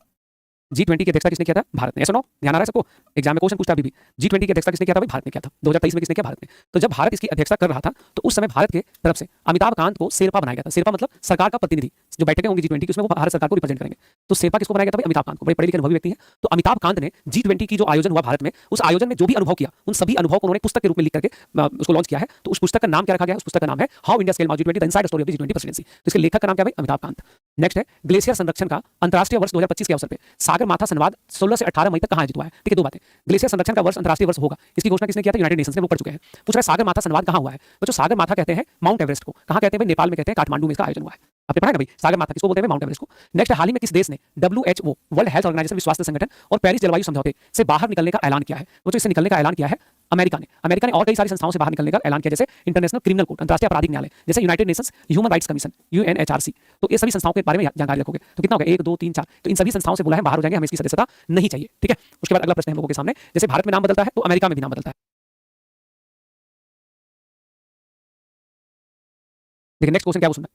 G20 की अध्यक्षता किसने किया था? भारत ने। ऐसा नो ध्यान आ रहा है सबको? एग्जाम में क्वेश्चन पूछता है अभी भी। G20 की अध्यक्षता किसने किया था? भाई भारत ने किया था। 2023 में किसने किया? भारत ने। तो जब भारत इसकी अध्यक्षता कर रहा था तो उस समय भारत के तरफ से अमिताभ कांत को शेरपा बनाया गया था। शेरपा मतलब सरकार का प्रतिनिधि, जो बैठकें होंगी G20 की उसमें वो भारत सरकार को रिप्रेजेंट करेंगे। तो शेरपा किसको बनाया गया था? भाई अमिताभ कांत को। बड़े पढ़े लिखे अनुभवी व्यक्ति हैं। तो अमिताभ कांत ने G20 की जो आयोजन हुआ भारत में, उस आयोजन में जो भी अनुभव किया उन सभी अनुभव को उन्होंने पुस्तक के रूप में लिख करके उसको लॉन्च किया है। तो उस पुस्तक का नाम क्या रखा गया है? उस पुस्तक का नाम है how India scaled G20 the inside story of the G20 presidency. तो इसके लेखक का नाम क्या है? अमिताभ कांत। नेक्स्ट है ग्लेशियर संरक्षण का अंतर्राष्ट्रीय वर्ष 2025 के अवसर पे सागर माथा संवाद 16 से 18 मई तक कहां आयोजित हुआ है? ठीक है, दो बातें। ग्लेशियर संरक्षण का वर्ष अंतर्राष्ट्रीय वर्ष होगा, इसकी घोषणा किसने किया था? यूनाइटेड नेशंस ने, वो पढ़ चुके हैं। पूछ रहा है सागर माथा संवाद कहां हुआ है? तो जो सागर माथा कहते हैं माउंट एवरेस्ट को, कहां कहते हैं भाई? नेपाल में कहते हैं, काठमांडू में इसका आयोजन हुआ है। आपने पढ़ा है ना भाई, सागर माथा किसको बोलते हैं? माउंट एवरेस्ट को। नेक्स्ट, हाल ही में किस देश ने WHO वर्ल्ड हेल्थ ऑर्गेनाइजेशन विश्व स्वास्थ्य संगठन और पेरिस जलवायु समझौते से बाहर निकलने का ऐलान किया है? तो इससे निकलने का ऐलान किया है अमेरिका ने। अमेरिका ने और कई सारी संस्थाओं से बाहर निकलने का ऐलान किया, जैसे इंटरनेशनल क्रिमिनल कोर्ट, अंतर्राष्ट्रीय आपराधिक न्यायालय, जैसे United Nations human rights commission UNHRC। तो ये सभी संस्थाओं के बारे में जानकारी रखोगे तो कितना होगा? 1 2 3 4। तो इन सभी संस्थाओं से बोला है बाहर हो जाएंगे, हमें इसकी सदस्यता नहीं चाहिए। ठीक है, उसके बाद अगला प्रश्न हम लोगों के सामने, जैसे भारत में नाम बदलता है तो अमेरिका में भी नाम बदलता है। देखिए नेक्स्ट क्वेश्चन क्या वो सुनना,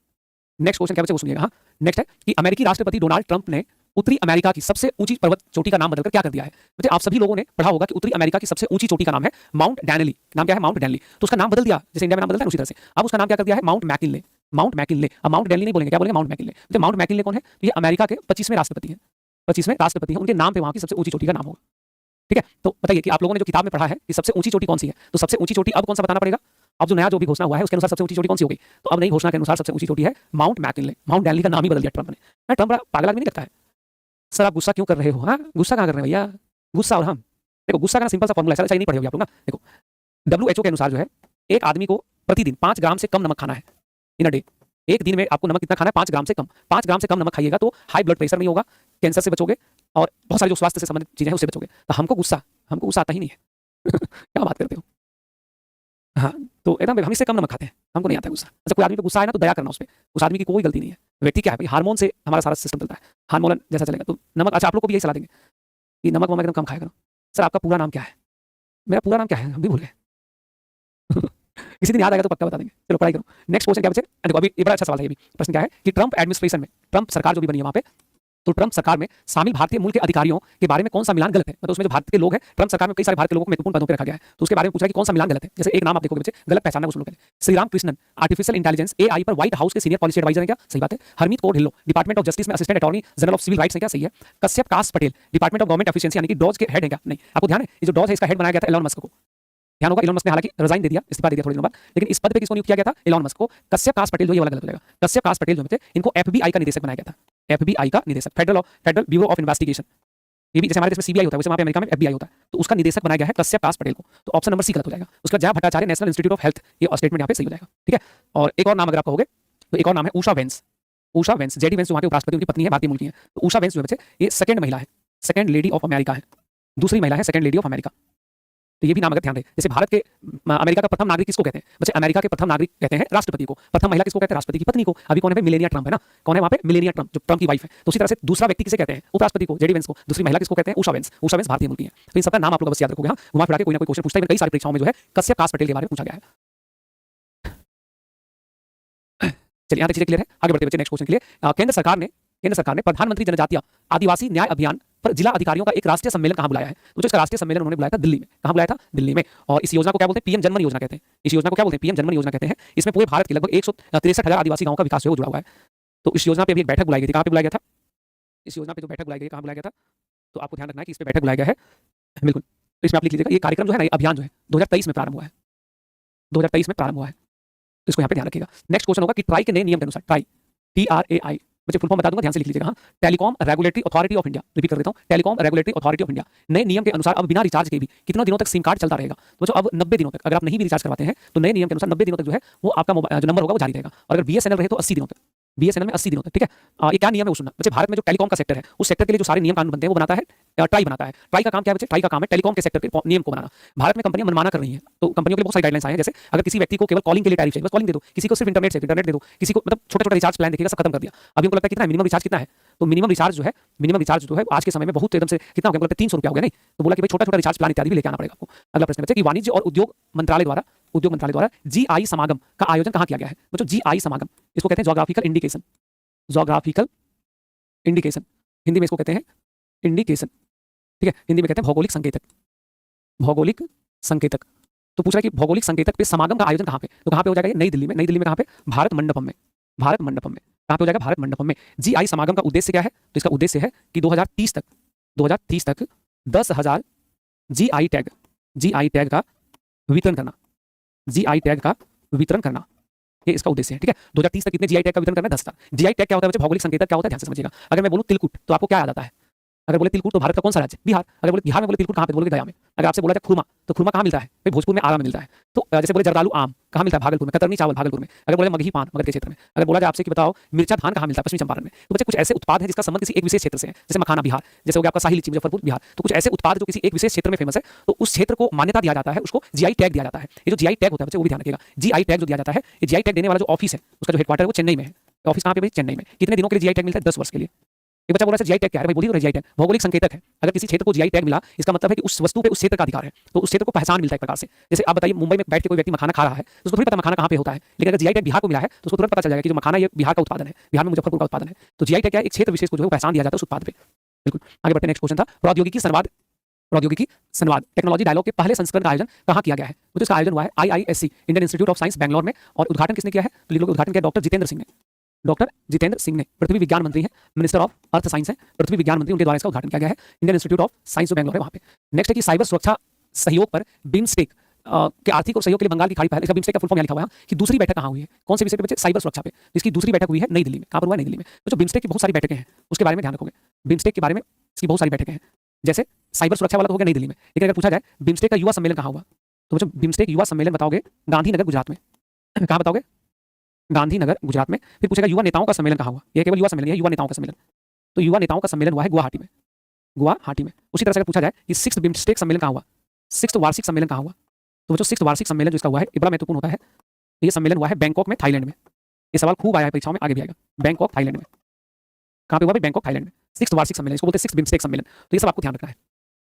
नेक्स्ट क्वेश्चन क्या बच्चे वो सुनिएगा। हाँ, नेक्स्ट है कि अमेरिकी राष्ट्रपति डोनाल्ड ट्रंप ने उत्तरी अमेरिका की सबसे ऊंची पर्वत चोटी का नाम बदलकर क्या कर दिया है? बच्चे आप सभी लोगों ने पढ़ा होगा कि उत्तरी अमेरिका की सबसे ऊंची चोटी का नाम है माउंट डैनली। नाम क्या है? माउंट डैनली। तो उसका नाम बदल दिया, जैसे इंडिया में नाम बदलता है उसी तरह से अब उसका नाम क्या कर दिया है? Mount McKinley. Mount McKinley. अब माउंट डैनली नहीं बोलेंगे, क्या बोलेंगे? Mount McKinley. तो माउंट मैकिनले कौन है? तो ये अमेरिका के 25वें राष्ट्रपति हैं। 25वें राष्ट्रपति हैं, उनके नाम पे वहां की सबसे ऊंची चोटी का नाम होगा। ठीक है, तो बताइए कि आप लोगों ने जो किताब में पढ़ा है कि सबसे ऊंची चोटी कौन सी है, तो सबसे ऊंची चोटी अब कौन सा बताना पड़ेगा? अब जो नया जो भी घोषणा हुआ है उसके अनुसार सबसे ऊंची चोटी कौन सी हो गई? तो अब नई घोषणा के अनुसार सबसे ऊंची चोटी है माउंट मैकिनले। माउंट डैनली का नाम ही बदल दिया ट्रंप ने। ट्रंप बड़ा पागल आदमी नहीं लगता है? सर आप गुस्सा क्यों कर रहे हो? हाँ, गुस्सा कहाँ कर रहे हैं भैया? गुस्सा और हम देखो, गुस्सा का सिंपल सा फॉर्मूला है, नहीं पढ़े होगे आप लोग ना। देखो WHO के अनुसार जो है, एक आदमी को प्रतिदिन 5 ग्राम से कम नमक खाना है इन अ डे। एक दिन में आपको नमक कितना खाना है? 5 ग्राम से कम। 5 ग्राम से कम नमक खाइएगा तो हाई ब्लड प्रेशर नहीं होगा, कैंसर से बचोगे और बहुत सारी जो स्वास्थ्य से संबंधित चीजें हैं उससे बचोगे। तो हमको गुस्सा आता ही नहीं है। क्या बात करते हो? हाँ, तो एकदम हम इससे कम नमक खाते हैं, हमको नहीं आता गुस्सा। अच्छा, कोई आदमी पे गुस्सा है ना तो दया करना उस पे, उस आदमी की कोई गलती नहीं है। व्यक्ति क्या है भाई, हार्मोन से हमारा सारा सिस्टम चलता है, हार्मोन जैसा चलेगा तो नमक। अच्छा, आप लोग को भी यही सलाह देंगे कि नमक वमक एकदम कम खाया करो। सर आपका पूरा नाम क्या है? मेरा पूरा नाम क्या है? हम भी भूल गए। किसी दिन याद आएगा तो पक्का बता देंगे। चलो पढ़ाई करो। नेक्स्ट क्वेश्चन क्या बचे? देखो अभी ये बड़ा अच्छा सवाल है। ये भी प्रश्न क्या है कि ट्रंप एडमिनिस्ट्रेशन में, ट्रंप सरकार जो भी बनी है वहां पे, तो ट्रंप सरकार में शामिल भारतीय मूल के अधिकारियों के बारे में कौन सा मिलान गलत है? मतलब उसमें जो भारत के लोग हैं, ट्रंप सरकार में कई सारे भारत के लोगों को महत्वपूर्ण पदों पर रखा गया है, तो उसके बारे में पूछा कि कौन सा मिलान गलत है। जैसे एक नाम आप देखोगे बच्चे, गलत पहचानना उसको कहते हैं। Sriram Krishnan artificial intelligence AI पर व्हाइट हाउस के सीनियर पॉलिसी एडवाइजर हैं क्या? सही बात है। Harmeet Kaur Dhillon department of justice में assistant attorney general of civil rights है क्या? सही है। Kashyap Kash Patel department of government efficiency यानी कि डॉज के हेड है क्या? नहीं। आपको ध्यान है ये जो डॉज है इसका हेड बनाया गया था एलोन मस्क को। ध्यान होगा, एलोन मस्क ने हालांकि रिजाइन दे दिया, इस्तीफा दे दिया थोड़े दिनों बाद, लेकिन इस पद पे किसको नियुक्त किया गया था? एलोन मस्क को। कश्यप कास पटेल जो, ये वाला गलत हो जाएगा। कश्यप कास पटेल जो थे इनको FBI का निदेशक बनाया गया था। FBI का निदेशक, फेडरल ब्यूरो ऑफ इन्वेस्टिगेशन। ये भी जैसे हमारे देश में CBI होता है वैसे वहां पे अमेरिका में FBI होता है, तो उसका निदेशक बनाया गया है कश्यप कास पटेल को। तो ऑप्शन नंबर सी गलत हो जाएगा। उसका Jaya Bhattacharya national institute of health, ये स्टेटमेंट यहाँ पे सही हो जाएगा। ठीक है, और एक और नाम अगर आप कहोगे तो एक और नाम है Usha veins. Usha veins, JD veins जो वहाँ के उपराष्ट्रपति उनकी पत्नी है, भारतीय मूल की है। तो उषा वेंस जो बच्चे ये सेकंड महिला है, सेकंड लेडी ऑफ अमेरिका है, दूसरी महिला है सेकंड लेडी ऑफ अमेरिका। तो ये भी नाम अगर ध्यान रहे, जैसे भारत के अमेरिका का प्रथम नागरिक किसको कहते हैं? बच्चे अमेरिका के प्रथम नागरिक कहते हैं राष्ट्रपति को, प्रथम महिला किसको कहते हैं? राष्ट्रपति की पत्नी को। अभी कौन है? मिलेनिया ट्रंप है ना, कौन है वहां पे? मिलेनिया ट्रंप, जो ट्रंप की वाइफ है। तो उसी तरह से दूसरा व्यक्ति किसे कहते हैं? उपराष्ट्रपति को, JD वेंस को। दूसरी महिला किसको कहते हैं? उषा वेंस। उषा वेंस भारतीय मूल की है। तो इन सबका नाम आप लोग बस याद रखोगे। हाँ, घुमा फिरा के कोई ना कोई क्वेश्चन पूछता है, कई सारी परीक्षाओं में जो है कश्यप कास पटेल के बारे में पूछा गया है। चलिए यहाँ तक चीजें क्लियर है, आगे बढ़ते बच्चे नेक्स्ट क्वेश्चन के लिए। केंद्र सरकार ने प्रधानमंत्री जनजातीय आदिवासी न्याय अभियान पर जिला अधिकारियों का एक राष्ट्रीय सम्मेलन कहाँ बुलाया है? तो जो इसका राष्ट्रीय सम्मेलन उन्होंने बुलाया था दिल्ली में। कहाँ बुलाया था? दिल्ली में। और इस योजना को क्या बोलते हैं? PM जनमन योजना कहते हैं। इस योजना को क्या बोलते हैं? PM जनमन योजना कहते हैं। इसमें पूरे भारत के लगभग 163,000 आदिवासी गाँव का विकास जुड़ा हुआ है। तो इस योजना पे अभी एक बैठक बुलाई गई थी। कहाँ पे बुलाया गया था? इस योजना पे जो बैठक बुलाई गई, कहाँ बुलाया गया था? तो आपको ध्यान रखना है कि इस पे बैठक बुलाया गया है, बिल्कुल। तो इसमें आप लिख लीजिएगा, ये कार्यक्रम जो है ना, ये अभियान जो है 2023 में प्रारंभ हुआ है, 2023 में प्रारंभ हुआ है। तो इसको यहाँ पे ध्यान रखिएगा। नेक्स्ट क्वेश्चन होगा कि ट्राई के नए नियम के अनुसार, ट्राई TRAI, बच्चे फुल फॉर्म बता दूंगा, ध्यान से लिख लीजिएगा। हाँ, telecom regulatory authority of India, repeat कर देता हूँ, telecom regulatory authority of India. नए नियम के अनुसार अब बिना रिचार्ज के भी कितनों दिनों तक सिम कार्ड चलता रहेगा? तो अब 90 दिनों तक, अगर आप नहीं भी रिचार्ज करवाते हैं तो नए नियम के अनुसार 90 दिनों तक जो है वो आपका जो नंबर होगा वो जारी रहेगा। और अगर BSNL रहे तो 80 दिनों तक, BSNL में 80 दिनों तक। ठीक है, ये क्या नियम है वो सुनना बच्चे। भारत में जो टेलीकॉम का सेक्टर है उस सेक्टर के लिए जो सारे नियम कानून बनते हैं वो बनाता है ट्राई बनाता है। ट्राई का काम क्या है बच्चे? ट्राई का काम है टेलीकॉम के सेक्टर के नियम को बनाना। भारत में कंपनियां मनमाना कर रही हैं, तो कंपनियों के लिए बहुत सारी गाइडलाइंस आए हैं। जैसे अगर किसी व्यक्ति को केवल कॉलिंग के लिए टैरिफ चाहिए, बस कॉलिंग दे दो, किसी को सिर्फ इंटरनेट चाहिए, इंटरनेट दे दो, किसी को मतलब छोटा छोटा रिचार्ज प्लान देखिएगा, सब खत्म कर दिया। अभी हमको लगता है कितना है मिनिमम रिचार्ज, कितना है? तो मिनिमम रिचार्ज जो है आज के समय में बहुत एकदम से कितना हो गया? मतलब 300 रुपया हो गया। नहीं तो बोला कि भाई छोटा छोटा रिचार्ज प्लान इत्यादि भी लेके आना पड़ेगा आपको। अगला प्रश्न बच्चे कि वाणिज्य और उद्योग मंत्रालय द्वारा GI समागम का आयोजन कहाँ किया गया है? बच्चों GI समागम इसको कहते हैं geographical indication, geographical indication, Hindi में इसको कहते हैं इंडिकेशन, ठीक है, हिंदी में कहते हैं भौगोलिक संकेतक, भौगोलिक संकेतक। तो पूछ रहा है कि भौगोलिक संकेतक पे समागम का आयोजन कहाँ पे, तो कहाँ पे हो जाएगा ये, नई दिल्ली में। नई दिल्ली में कहाँ पे, भारत मंडपम में, भारत मंडपम में। कहाँ पे हो जाएगा, भारत मंडपम में। जीआई समागम का उद्देश्य क्या है, तो इसका उद्देश्य है कि 2030 तक 10,000 जीआई टैग, जीआई टैग का वितरण करना, जीआई टैग का वितरण करना, ये इसका उद्देश्य है, ठीक है। 2030 तक कितने जीआई टैग का वितरण करना है, 10,000। जीआई टैग क्या होता है बच्चे, भौगोलिक संकेतक क्या होता है, ध्यान से समझिएगा। अगर मैं बोलूं तिलकुट तो आपको क्या याद आता है, अगर बोले तिलकुट तो भारत का कौन सा राज्य, बिहार। अगर बोले बिहार में बोले तिलकुट कहाँ पे, बोलोगे गया में। अगर आपसे बोला जाए खुरमा, तो खुरमा कहाँ मिलता है भाई, भोजपुर में, आरा में मिलता है। तो जैसे बोले जर्दालू आम कहाँ मिलता है, भागलपुर में। कतरनी चावल भागलपुर में। अगर बोले मगही पान मगध के क्षेत्र में। अगर बोला जाए आपसे कि बताओ मिर्चा धान कहाँ मिलता है, पश्चिमी चंपारण में। तो बच्चे कुछ ऐसे उत्पाद हैं जिसका संबंध किसी एक विशेष क्षेत्र से है, जैसे मखाना बिहार, जैसे हो गया आपका शाही लीची मुजफ्फरपुर बिहार। तो कुछ ऐसे उत्पाद जो किसी एक विशेष क्षेत्र में फेमस है, तो उस क्षेत्र को मान्यता दिया जाता है, उसको जीआई टैग दिया जाता है। ये जो जीआई टैग होता है बच्चे वो भी ध्यान रखिएगा, जीआई टैग जो दिया जाता है, ये जीआई टैग देने वाला जो ऑफिस है उसका जो हेडक्वार्टर है वो चेन्नई में है। ऑफिस कहाँ पे भाई, चेन्नई में। कितने दिनों के लिए जीआई टैग मिलता है, 10 वर्ष के लिए। ये बच्चा बोल रहा है जीआई टैग क्या है भाई, बोलिए तो जीआई टैग भौगोलिक संकेतक है। अगर किसी क्षेत्र को जीआई टैग मिला, इसका मतलब है कि उस वस्तु पे उस क्षेत्र का अधिकार है, तो उस क्षेत्र को पहचान मिलता है एक प्रकार से। जैसे आप बताइए मुंबई में बैठ के कोई व्यक्ति मखाना खा रहा है, तो उसको थोड़ी पता मखाना कहाँ पे होता है, लेकिन अगर जीआई टैग बिहार को मिला है तो उसको तुरंत पता चल जाएगा कि जो मखाना ये बिहार का उत्पादन है, बिहार में मुजफ्फरपुर का उत्पादन है। तो जीआई टैग क्या है, एक क्षेत्र विशेष को जो है पहचान दिया जाता है उस उत्पाद पे। बिल्कुल आगे बढ़ते हैं। नेक्स्ट क्वेश्चन था प्रौद्योगिकी संवाद, प्रौद्योगिकी संवाद टेक्नोलॉजी डायलॉग के पहले संस्करण का आयोजन कहाँ किया गया है, तो इसका आयोजन हुआ है IISc Indian institute of science Bangalore में। और उद्घाटन किसने किया है, तो लिख लो उद्घाटन किया डॉक्टर जितेंद्र सिंह ने। डॉक्टर जितेंद्र सिंह ने, पृथ्वी विज्ञान मंत्री हैं, मिनिस्टर ऑफ अर्थ साइंस है, पृथ्वी विज्ञान मंत्री, उनके द्वारा इसका उद्घाटन किया गया है। इंडियन इंस्टीट्यूट ऑफ साइंस जो बैंगलोर है वहाँ पे। नेक्स्ट है कि साइबर सुरक्षा सहयोग पर बिम्स्टेक के आर्थिक और सहयोग के लिए बंगाल की खाड़ी पहल, इसका बिम्स्टेक का फुल फॉर्म यहाँ लिखा हुआ है कि दूसरी बैठक कहाँ हुई है, कौन से विषय पे बच्चे, साइबर सुरक्षा पे। इसकी दूसरी बैठक हुई है नई दिल्ली में। कहाँ पर हुआ है, नई दिल्ली में। तो जो बिम्स्टेक की बहुत सारी बैठकें हैं उसके बारे में ध्यान रखोगे, बिम्स्टेक के बारे में इसकी बहुत सारी बैठकें हैं। जैसे साइबर सुरक्षा वाला तो हो गया नई दिल्ली में, लेकिन अगर पूछा जाए बिम्स्टेक का युवा सम्मेलन कहाँ हुआ, तो बच्चों बिम्स्टेक युवा सम्मेलन बताओगे गांधीनगर गुजरात में। कहाँ बताओगे, गांधीनगर गुजरात में। फिर पूछेगा युवा नेताओं का सम्मेलन कहाँ हुआ, यह केवल युवा सम्मेलन है, युवा नेताओं का सम्मेलन। तो युवा नेताओं का सम्मेलन हुआ है गुवाहाटी में, गुवाहाटी में। उसी तरह से अगर पूछा जाए कि 6th बिम्स्टेक सम्मेलन कहाँ हुआ, 6th वार्षिक सम्मेलन कहाँ हुआ, तो बच्चों 6th वार्षिक सम्मेलन जो इसका हुआ है ये बड़ा महत्वपूर्ण होता है। ये सम्मेलन हुआ है बैंकॉक में, थाईलैंड में। ये सवाल खूब आया है परीक्षाओं में, आगे भी आएगा। बैंकॉक थाईलैंड में, कहाँ पे हुआ भाई, बैंकॉक थाईलैंड में। 6th वार्षिक सम्मेलन, इसको बोलते हैं 6th बिम्स्टेक सम्मेलन। तो ये सब आपको ध्यान रखना है,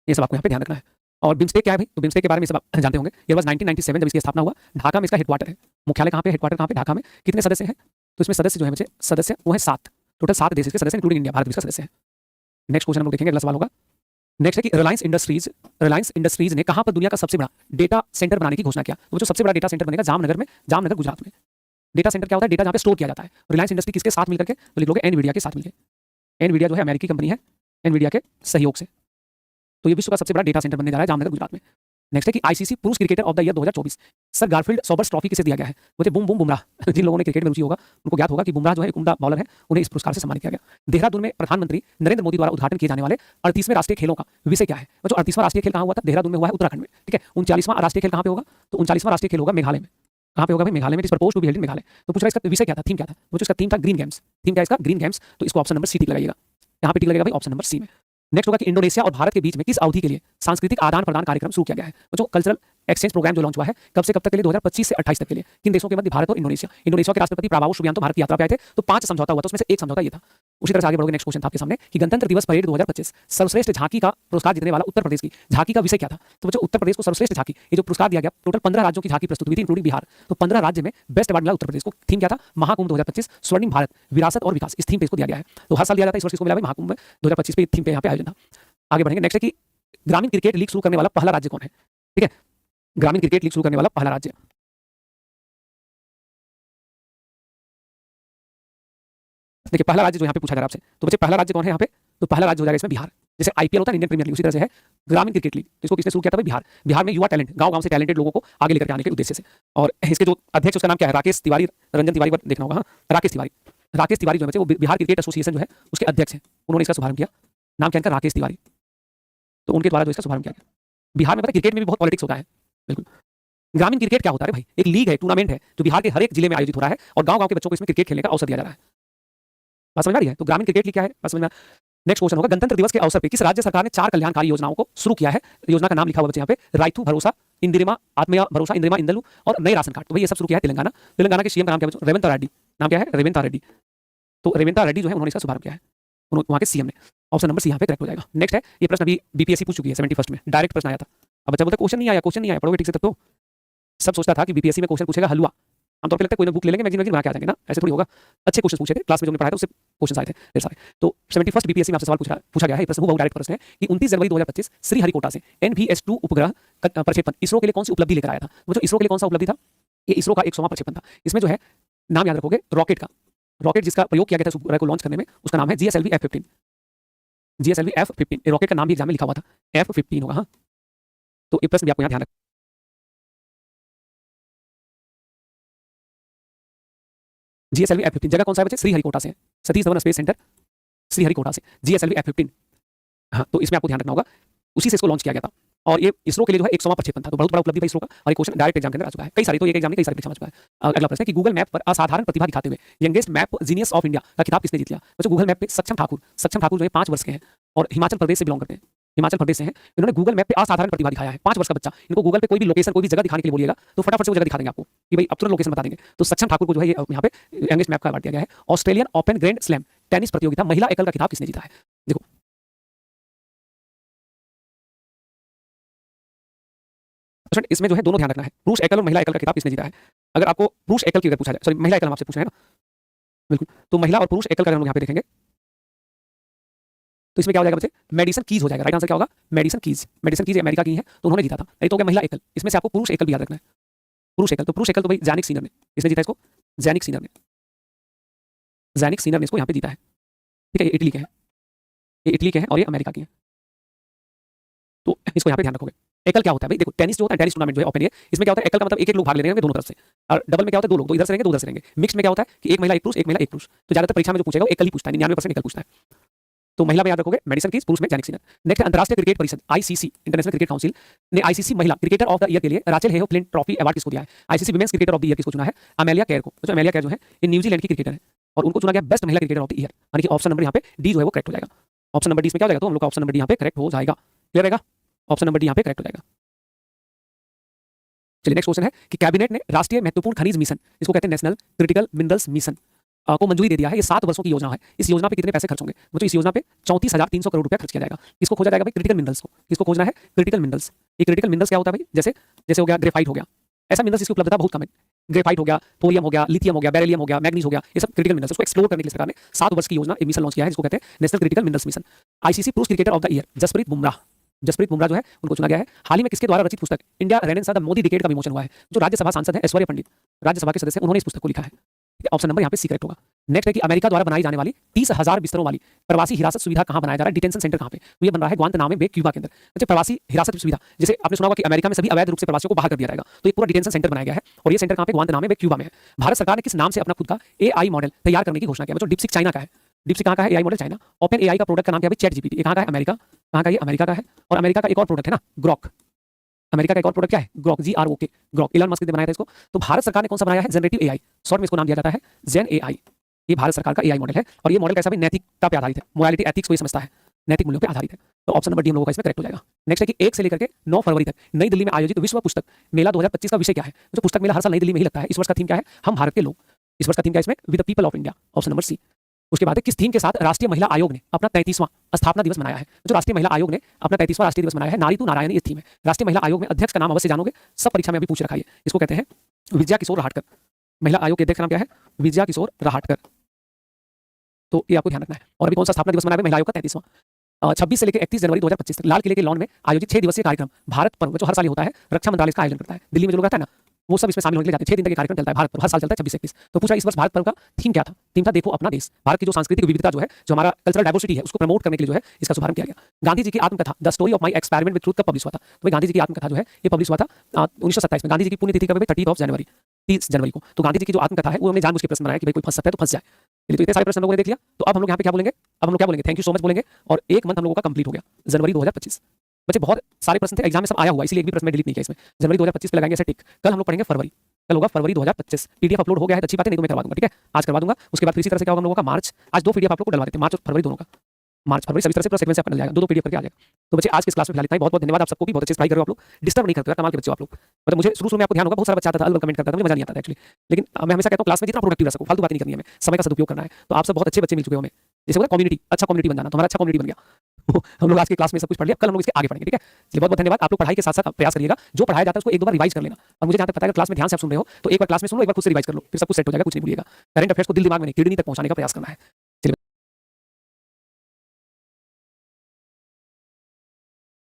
ये सब आपको यहाँ पे ध्यान रखना है। और बिम्स्टेक क्या है भाई, तो बिम्स्टेक के बारे में सब आप जानते होंगे। ये बस 1997 जब इसकी स्थापना हुआ, ढाका में इसका हेडक्वार्टर है। मुख्यालय कहाँ पे, हेडक्वार्टर कहाँ पे, ढाका में। कितने सदस्य हैं, तो इसमें सदस्य जो है बच्चे, सदस्य वो है 7, टोटल 7 देश इसके सदस्य इंक्लूडिंग इंडिया, भारत भी इसका सदस्य है। नेक्स्ट क्वेश्चन हम लोग देखेंगे, अगला सवाल होगा। नेक्स्ट है कि रिलायंस इंडस्ट्रीज ने कहाँ पर दुनिया का सबसे बड़ा डेटा सेंटर बनाने की घोषणा किया, तो जो सबसे बड़ा डेटा सेंटर बनेगा जामनगर में, जामनगर गुजरात में। डेटा सेंटर क्या होता है, डेटा जहाँ पे स्टोर किया जाता है। रिलायंस इंडस्ट्री किसके साथ मिलकर के, तो लिख लोगे एनवीडिया के साथ मिलकर। एनवीडिया जो है अमेरिकी कंपनी है, एनवीडिया के सहयोग से। तो ये विश्व का सबसे बड़ा डेटा सेंटर बनने जा रहा है जामनगर गुजरात में। नेक्स्ट है कि आईसीसी पुरुष cricketer of the year 2024 sir Garfield Sobers trophy किसे दिया गया है, मुझे बूम बूम बुमराह। जिन लोगों ने क्रिकेट में रुचि होगा उनको ज्ञात होगा कि बुमराह जो है एक उम्दा बॉलर है, उन्हें इस पुरस्कार से सम्मानित किया गया। देहरादून में प्रधानमंत्री नरेंद्र मोदी द्वारा उद्घाटन किए जाने वाले 38वें राष्ट्रीय खेलों का विषय क्या है, जो 38वां राष्ट्रीय खेल कहाँ हुआ था, देहरादून में हुआ है, उत्तराखंड में। ठीक है, 39वां राष्ट्रीय खेल कहाँ पे होगा, तो 39वां राष्ट्रीय खेल होगा मेघालय में। कहाँ पे होगा भाई, मेघालय में। Is propose to be held in Meghalaya. तो पूछ रहा है इसका विषय क्या था, थीम क्या था, वो जो इसका थीम था ग्रीन गेम्स। थीम क्या है इसका, ग्रीन गेम्स। तो इसको ऑप्शन नंबर सी टिक लगाइएगा, यहाँ पे टिक लगेगा भाई ऑप्शन नंबर सी में। नेक्स्ट होगा कि इंडोनेशिया और भारत के बीच में किस अवधि के लिए सांस्कृतिक आदान प्रदान कार्यक्रम शुरू किया गया है, जो कल्चरल एक्सचेंज प्रोग्राम जो लॉन्च हुआ है, कब से कब तक के लिए, 2025 से 28 तक के लिए। किन देशों के मध्य, भारत और इंडोनेशिया। इंडोनेशिया के राष्ट्रपति प्राबोवो सुबियांतो भारत की यात्रा पे आए थे, तो 5 समझौता हुआ था, उसमें से एक समझौता ये था। उसी तरह से आगे बढ़ोगे, नेक्स्ट क्वेश्चन था आपके सामने कि गणतंत्र दिवस परेड 2025 सर्वश्रेष्ठ झांकी का पुरस्कार जीतने वाला उत्तर प्रदेश की झांकी का विषय क्या था, तो बच्चों उत्तर प्रदेश को सर्वश्रेष्ठ झांकी, ये जो पुरस्कार दिया गया, टोटल 15 राज्यों की झांकी प्रस्तुत हुई थी इंक्लूडिंग बिहार। तो 15 राज्य में बेस्ट अवार्ड मिला उत्तर प्रदेश को। थीम क्या था, महाकुंभ 2025 स्वर्णिम भारत विरासत और विकास, इस थीम पे इसको दिया गया है। तो हर साल दिया जाता है, इस वर्ष इसको मिला भाई महाकुंभ 2025 पे, थीम पे यहाँ पे आयोजन था। आगे बढ़ेंगे। नेक्स्ट है कि ग्रामीण क्रिकेट लीग शुरू करने वाला पहला राज्य कौन है, ठीक है, ग्रामीण क्रिकेट लीग शुरू करने वाला पहला राज्य। देखिए पहला राज्य जो यहाँ पे पूछा जा रहा है आपसे, तो बच्चे पहला राज्य कौन है यहाँ पे, तो पहला राज्य हो जाएगा इसमें बिहार। जैसे आईपीएल होता है इंडियन प्रीमियर लीग, उसी तरह से है ग्रामीण क्रिकेट लीग। तो इसको किसने शुरू किया था भाई, बिहार। बिहार में युवा टैलेंट, गांव-गांव से टैलेंटेड लोगों को आगे लेकर के आने के उद्देश्य से। और इसके जो अध्यक्ष, उसका नाम क्या है, राकेश तिवारी, रंजन तिवारी पर देखना होगा, हाँ राकेश तिवारी। राकेश तिवारी जो है वो बिहार क्रिकेट एसोसिएशन जो है उसके अध्यक्ष हैं, उन्होंने इसका शुभारंभ किया। नाम क्या इनका, राकेश तिवारी। तो उनके द्वारा जो इसका शुभारंभ किया गया। बिहार में पता क्रिकेट में भी बहुत पॉलिटिक्स होता है, बिल्कुल। ग्रामीण क्रिकेट क्या होता है भाई, एक लीग है, टूर्नामेंट है, जो बिहार के हर एक जिले में आयोजित हो रहा है और गांव-गांव के बच्चों को इसमें क्रिकेट खेलने का अवसर दिया जा रहा है। बात समझ में आ रही है, तो ग्रामीण क्रिकेट लीग क्या है, बात समझ में। नेक्स्ट क्वेश्चन होगा, गणतंत्र दिवस के अवसर पर किस राज्य सरकार ने 4 कल्याणकारी योजनाओं को शुरू किया है, योजना का नाम लिखा हुआ बच्चे यहाँ पे, राइथू भरोसा, इंदिरिमा आत्मया भरोसा, इंदिरिमा इंदलू और नए राशन कार्ड। तो भाई ये सब शुरू किया है तेलंगाना। तेलंगाना के सीएम का नाम क्या है, रेवंत रेड्डी। नाम क्या है, रेवंत रेड्डी। तो रेवंत रेड्डी जो है उन्होंने इसका शुभारंभ किया है, वहाँ के सीएम ने। ऑप्शन नंबर सी यहाँ पे करेक्ट हो जाएगा। नेक्स्ट है, ये प्रश्न अभी बीपीएससी पूछ चुकी है 71 में, डायरेक्ट प्रश्न आया था। अब बच्चा बोलता क्वेश्चन नहीं आया, क्वेश्चन नहीं आया, पढ़ोगे ठीक से तब तो। सब सोचता था कि बीपीएससी में क्वेश्चन पूछेगा हलवा, आमतौर पे लगता है कोई ना बुक ले लेंगे, मैगजीन बना के आ जाएंगे ना, ऐसे थोड़ी होगा। अच्छे क्वेश्चन पूछे थे क्लास में, जो हमने पढ़ाया था उससे क्वेश्चन आए थे ढेर सारे। तो 71st बीपीएससी में आपसे सवाल पूछा गया है, प्रश्न बहुत डायरेक्ट प्रश्न है कि 29 जनवरी 2025 श्रीहरिकोटा से NVS-2 उपग्रह प्रक्षेपण इसरो के लिए कौन सी उपलब्धि लेकर आया था। तो इसरो के लिए कौन सा उपलब्धि था, ये इसरो का 100वां प्रक्षेपण था। इसमें जो है नाम याद रखोगे रॉकेट का, रॉकेट जिसका प्रयोग किया गया था उपग्रह को लॉन्च करने में, उसका नाम है GSLV F-15। GSLV F-15 rocket का नाम भी एग्जाम में लिखा हुआ था, F-15 होगा। हाँ, तो ये प्रश्न भी आपको यहाँ ध्यान रखना। GSLV F-15 जगह कौन सा है बच्चे, श्रीहरिकोटा से, सतीश धवन स्पेस सेंटर श्रीहरिकोटा से, GSLV F-15। हाँ, तो इसमें आपको ध्यान रखना होगा, उसी से इसको लॉन्च किया गया था। और ये इसरो के लिए जो है 100वां प्रक्षेपण था, तो बहुत बड़ा उपलब्धि था इसरो का। और ये क्वेश्चन डायरेक्ट एग्जाम के अंदर आ चुका है, कई सारे, तो एक एग्जाम में कई सारे परीक्षा में आ चुका है। अगला प्रश्न है कि गूगल मैप पर असाधारण प्रतिभा दिखाते हुए youngest map genius of India का खिताब किसने जीत लिया। तो गूगल मैप पे सक्षम ठाकुर जो है 5 वर्ष के हैं और हिमाचल प्रदेश से बिलोंग करते हैं, हिमाचल प्रदेश से हैं। इन्होंने गूगल मैप पे असाधारण प्रतिभा दिखाया है, 5 वर्ष का बच्चा। इनको गूगल पे कोई भी लोकेशन, कोई भी जगह दिखाने के लिए बोलिएगा तो फटाफट से वो जगह दिखा देंगे आपको कि भाई अब तुरंत लोकेशन बता देंगे। तो सक्षम ठाकुर को जो है ये यहाँ पे यंगेस्ट मैप का अवार्ड दिया गया है। Australian open grand slam tennis प्रतियोगिता महिला एकल का खिताब किसने जीता है। देखो इसमें जो है दोनों ध्यान रखना है, पुरुष एकल और महिला एकल का खिताब किसने जीता है। अगर आपको पुरुष एकल की अगर पूछा जाए, सॉरी महिला एकल हम आपसे पूछ रहे हैं ना, बिल्कुल, तो महिला और पुरुष एकल का हम यहाँ पे देखेंगे तो इसमें क्या हो जाएगा बच्चे, मेडिसन कीज हो जाएगा। राइट आंसर क्या होगा, medicine keys. Medicine keys America की है तो उन्होंने जीता था। नहीं तो हो गया महिला एकल। इसमें से आपको पुरुष एकल भी याद रखना है, पुरुष एकल। तो पुरुष एकल तो भाई जैनिक सीनर ने, इसने जीता इसको, जैनिक सीनर ने, जैनिक सीनर ने इसको यहाँ पे जीता है। ठीक है, ये इटली के हैं, ये इटली के हैं और ये अमेरिका की है। तो इसको यहाँ पे ध्यान रखोगे। एकल क्या होता है भाई, देखो टेनिस जो होता है, टेनिस टूर्नामेंट जो है ओपन है, इसमें क्या होता है, एकल का मतलब एक लोग भाग ले रहे हैं दोनों तरफ से, और डबल में क्या होता है, दो लोग, दो इधर से रहेंगे दो उधर से रहेंगे। मिक्स में क्या होता है कि एक महिला एक पुरुष, एक महिला एक पुरुष। तो ज्यादातर परीक्षा में जो पूछेगा वो एकल ही पूछता है, 99% एकल पूछता है। तो महिला में याद रखोगे मेडिसन कीज, पुरुष में जैनिक सीनर। नेक्स्ट अंतरराष्ट्रीय क्रिकेट परिषद ICC इंटरनेशनल क्रिकेट काउंसिल ने ICC महिला क्रिकेटर ऑफ द ईयर के लिए राचेल हेयो फ्लिंट ट्रॉफी अवार्ड किसको दिया है। ICC women's cricketer of the year किसको चुना है, अमेलिया केयर को। तो अमेलिया केयर जो है ये न्यूजीलैंड की क्रिकेटर है और उनको चुना गया बेस्ट महिला क्रिकेटर ऑफ द ईयर। यानी कि ऑप्शन नंबर यहाँ पे डी जो है वो करेक्ट हो जाएगा। ऑप्शन नंबर डी इसमें क्या हो जाएगा, तो हम लोग का ऑप्शन नंबर डी यहाँ पे करेक्ट हो जाएगा। क्लियर रहेगा, ऑप्शन नंबर डी यहाँ पे करेक्ट हो जाएगा। चलिए नेक्स्ट क्वेश्चन है कि कैबिनेट ने राष्ट्रीय महत्वपूर्ण खनिज मिशन, इसको कहते हैं नेशनल क्रिटिकल मिनरल्स मिशन, को मंजूरी दे दिया है। ये 7 वर्षों की योजना है। इस योजना पे कितने पैसे खर्च होंगे, मतलब इस योजना पे 34,300 करोड़ रुपया खर्च किया जाएगा। इसको खोजा जाएगा भाई क्रिटिकल मिनरल्स को। किसको खोजना है, क्रिटिकल मिनरल्स। ये क्रिटिकल मिनरल्स क्या होता है भाई, जैसे जैसे हो गया ग्रेफाइट हो गया, ऐसा मिनरल्स इसकी उपलब्धता बहुत कम है। ग्रेफाइट हो गया, थोरियम हो गया, लिथियम हो गया, बेरिलियम हो गया, मैग्नीज हो गया, ये सब क्रिटिकल मिनरल्स। उसको एक्सप्लोर करने के लिए सरकार ने 7 वर्ष की योजना एक मिशन लॉन्च किया है, जिसको कहते हैं national critical minerals mission. ICC पुरुष cricketer of the year Jasprit Bumrah जो है उनको चुना गया है। हाल ही में किसके द्वारा रचित पुस्तक India renaissance the Modi decade का विमोचन हुआ है। जो राज्यसभा सांसद है ऐश्वर्या पंडित, राज्यसभा के सदस्य, उन्होंने इस पुस्तक को लिखा है। ऑप्शन नंबर यहाँ पे सी करेक्ट होगा। नेक्स्ट है कि अमेरिका द्वारा बनाई जाने वाली 30,000 बिस्तरों वाली प्रवासी हिरासत सुविधा कहाँ बनाया जा रहा है, डिटेंशन सेंटर कहाँ पे, तो ये बन रहा है ग्वांतनामो बे क्यूबा के अंदर। अच्छा, प्रवासी हिरासत सुविधा, जैसे आपने सुना होगा कि अमेरिका में सभी अवैध रूप से प्रवासियों को बाहर कर दिया जाएगा, तो एक पूरा डिटेंशन सेंटर बनाया गया है और ये सेंटर कहाँ पे, ग्वांतनामो बे क्यूबा में है। भारत सरकार ने किस नाम से अपना खुद का AI मॉडल तैयार करने की घोषणा किया, मतलब डीपसीक चाइना का है। डीपसीक कहाँ का है, AI model China. Open AI का प्रोडक्ट का नाम क्या है, ChatGPT। ये कहाँ का है, अमेरिका। कहाँ का, ये अमेरिका का है। और अमेरिका का एक और प्रोडक्ट है ना, ग्रॉक। अमेरिका का एक और प्रोडक्ट क्या है, Grok, GROK, Grok. Elon Musk ने बनाया था इसको। तो भारत सरकार ने कौन सा बनाया है, जनरेटिव AI, शॉर्ट में इसको नाम दिया जाता है जेन AI। ये भारत सरकार का AI मॉडल है और ये मॉडल कैसा भी नैतिकता पे आधारित है, मोरालिटी एथिक्स को ये समझता है, नैतिक मूल्यों पे आधारित है। तो ऑप्शन नंबर डी हम लोगों का इसमें करेक्ट हो जाएगा। नेक्स्ट है कि 1 से लेकर के 9 फरवरी तक नई दिल्ली में आयोजित विश्व पुस्तक मेला 2025 का विषय क्या है। जो पुस्तक मेला हर साल नई दिल्ली में ही लगता है, इस वर्ष का थीम क्या है, हम भारत के लोग। इस वर्ष का थीम क्या है इसमें, with the people of India, option number C. उसके बाद किस थीम के साथ राष्ट्रीय महिला आयोग ने अपना 33वां स्थापना दिवस मनाया है। जो राष्ट्रीय महिला आयोग ने अपना 33वां राष्ट्रीय दिवस मनाया है, नारी तू नारायणी, इस थीम है। राष्ट्रीय महिला आयोग में अध्यक्ष का नाम अवश्य जानोगे, सब परीक्षा में अभी पूछ रखा है। इसको कहते हैं विजया किशोर रहाटकर। महिला आयोग के अध्यक्ष का नाम क्या है, विजया किशोर रहाटकर। तो ये आपको ध्यान रखना है। और अभी कौन सा स्थापना दिवस मनाया है, महिला आयोग का 33वां। 26 से लेकर 31 जनवरी 2025 तक लाल किले के लॉन में आयोजित 6 दिवसीय कार्यक्रम भारत पर्व, जो हर साल होता है, रक्षा मंत्रालय इसका आयोजन करता है। दिल्ली में जो लोग आता है ना, वो सब इसमें शामिल होने के लिए जाते हैं। 6 दिन तक ये कार्यक्रम चलता है भारत पर्व, हर साल चलता है 26 से 31। तो पूछा इस वर्ष भारत पर्व का थीम क्या था, थीम था देखो अपना देश। भारत की जो सांस्कृतिक विविधता जो है, जो हमारा कल्चरल डाइवर्सिटी है, उसको प्रमोट करने के लिए जो है इसका शुभारंभ किया गया। गांधी जी की आत्मकथा the story of my experiment with truth कब पब्लिश हुआ था, तो गांधी जी की आत्मकथा जो है ये पब्लिश हुआ था 1927 में। गांधी जी की पुण्यतिथि कब है, 30 जनवरी, 30 जनवरी को। तो गांधी जी की जो आत्मकथा है वो हमने जानबूझ के प्रश्न बनाया कि भाई कोई फंस सकता है तो फंस जाए। चलिए, तो इतने सारे प्रश्न लोगों ने देख लिया। तो अब हम लोग यहाँ पे क्या बोलेंगे, अब हम लोग क्या बोलेंगे, थैंक यू सो मच बोलेंगे। और 1 मंथ हम लोगों का कंप्लीट हो गया, जनवरी 2025। बच्चे बहुत सारे प्रश्न थे, एग्जाम में सब आया हुआ, इसलिए एक भी प्रश्न में डिलीट नहीं किया इसमें। जनवरी 2025 पे लगाएंगे ऐसे टिक। कल हम लोग पढ़ेंगे फरवरी, कल होगा फरवरी 2025। PDF अपलोड हो गया है, अच्छी बात है, नहीं तो मैं करवा दूंगा, ठीक है, आज करवा दूंगा। उसके बाद इसी तरह से क्या होगा हम लोगों का मार्च, आज 2 PDF आप लोग को डलवा देते हैं, मार्च और फरवरी दोनों का, मार्च फरवरी सभी तरह से पूरा सीक्वेंस आपका मिल जाएगा, 2 PDF करके आ जाएगा। तो बच्चे आज के क्लास में फिलहाल इतना ही। बहुत बहुत धन्यवाद आप सबको भी, बहुत अच्छे से पढ़ाई करो आप लोग, डिस्टर्ब नहीं करते, कमाल के बच्चे आप लोग। मतलब मुझे शुरू में आपको ध्यान होगा, बहुत सारा बच्चा आता था, अलग कमेंट करता था, मुझे मजा नहीं आता था एक्चुअली। लेकिन मैं हमेशा कहता हूँ क्लास में जितना प्रोडक्टिव रह सको, फालतू बात नहीं करनी है, हमें समय का सदुपयोग करना है। तो आप सब बहुत अच्छे बच्चे मिल चुके हो हमें, जैसे बोला कम्युनिटी, अच्छा कम्युनिटी बन जाना, तुम्हारा अच्छा कम्युनिटी बन गया। तो हम लोग आज की क्लास में सब कुछ पढ़ लिया, कल हम लोग इसके आगे पढ़ेंगे, ठीक है। चलिए बहुत बहुत धन्यवाद। आप लोग पढ़ाई के साथ साथ प्रयास करिएगा, जो पढ़ाया जाता है उसको एक दो बार रिवाइज कर लेना। और मुझे जहां तक पता है, अगर क्लास में ध्यान से आप सुन रहे हो तो एक बार क्लास में सुन लो, एक बार खुद से रिवाइज कर लो, फिर सब कुछ सेट हो जाएगा, कुछ नहीं भूलिएगा। करंट अफेयर्स को दिल दिमाग में नहीं, किडनी तक पहुंचाने का प्रयास करना है।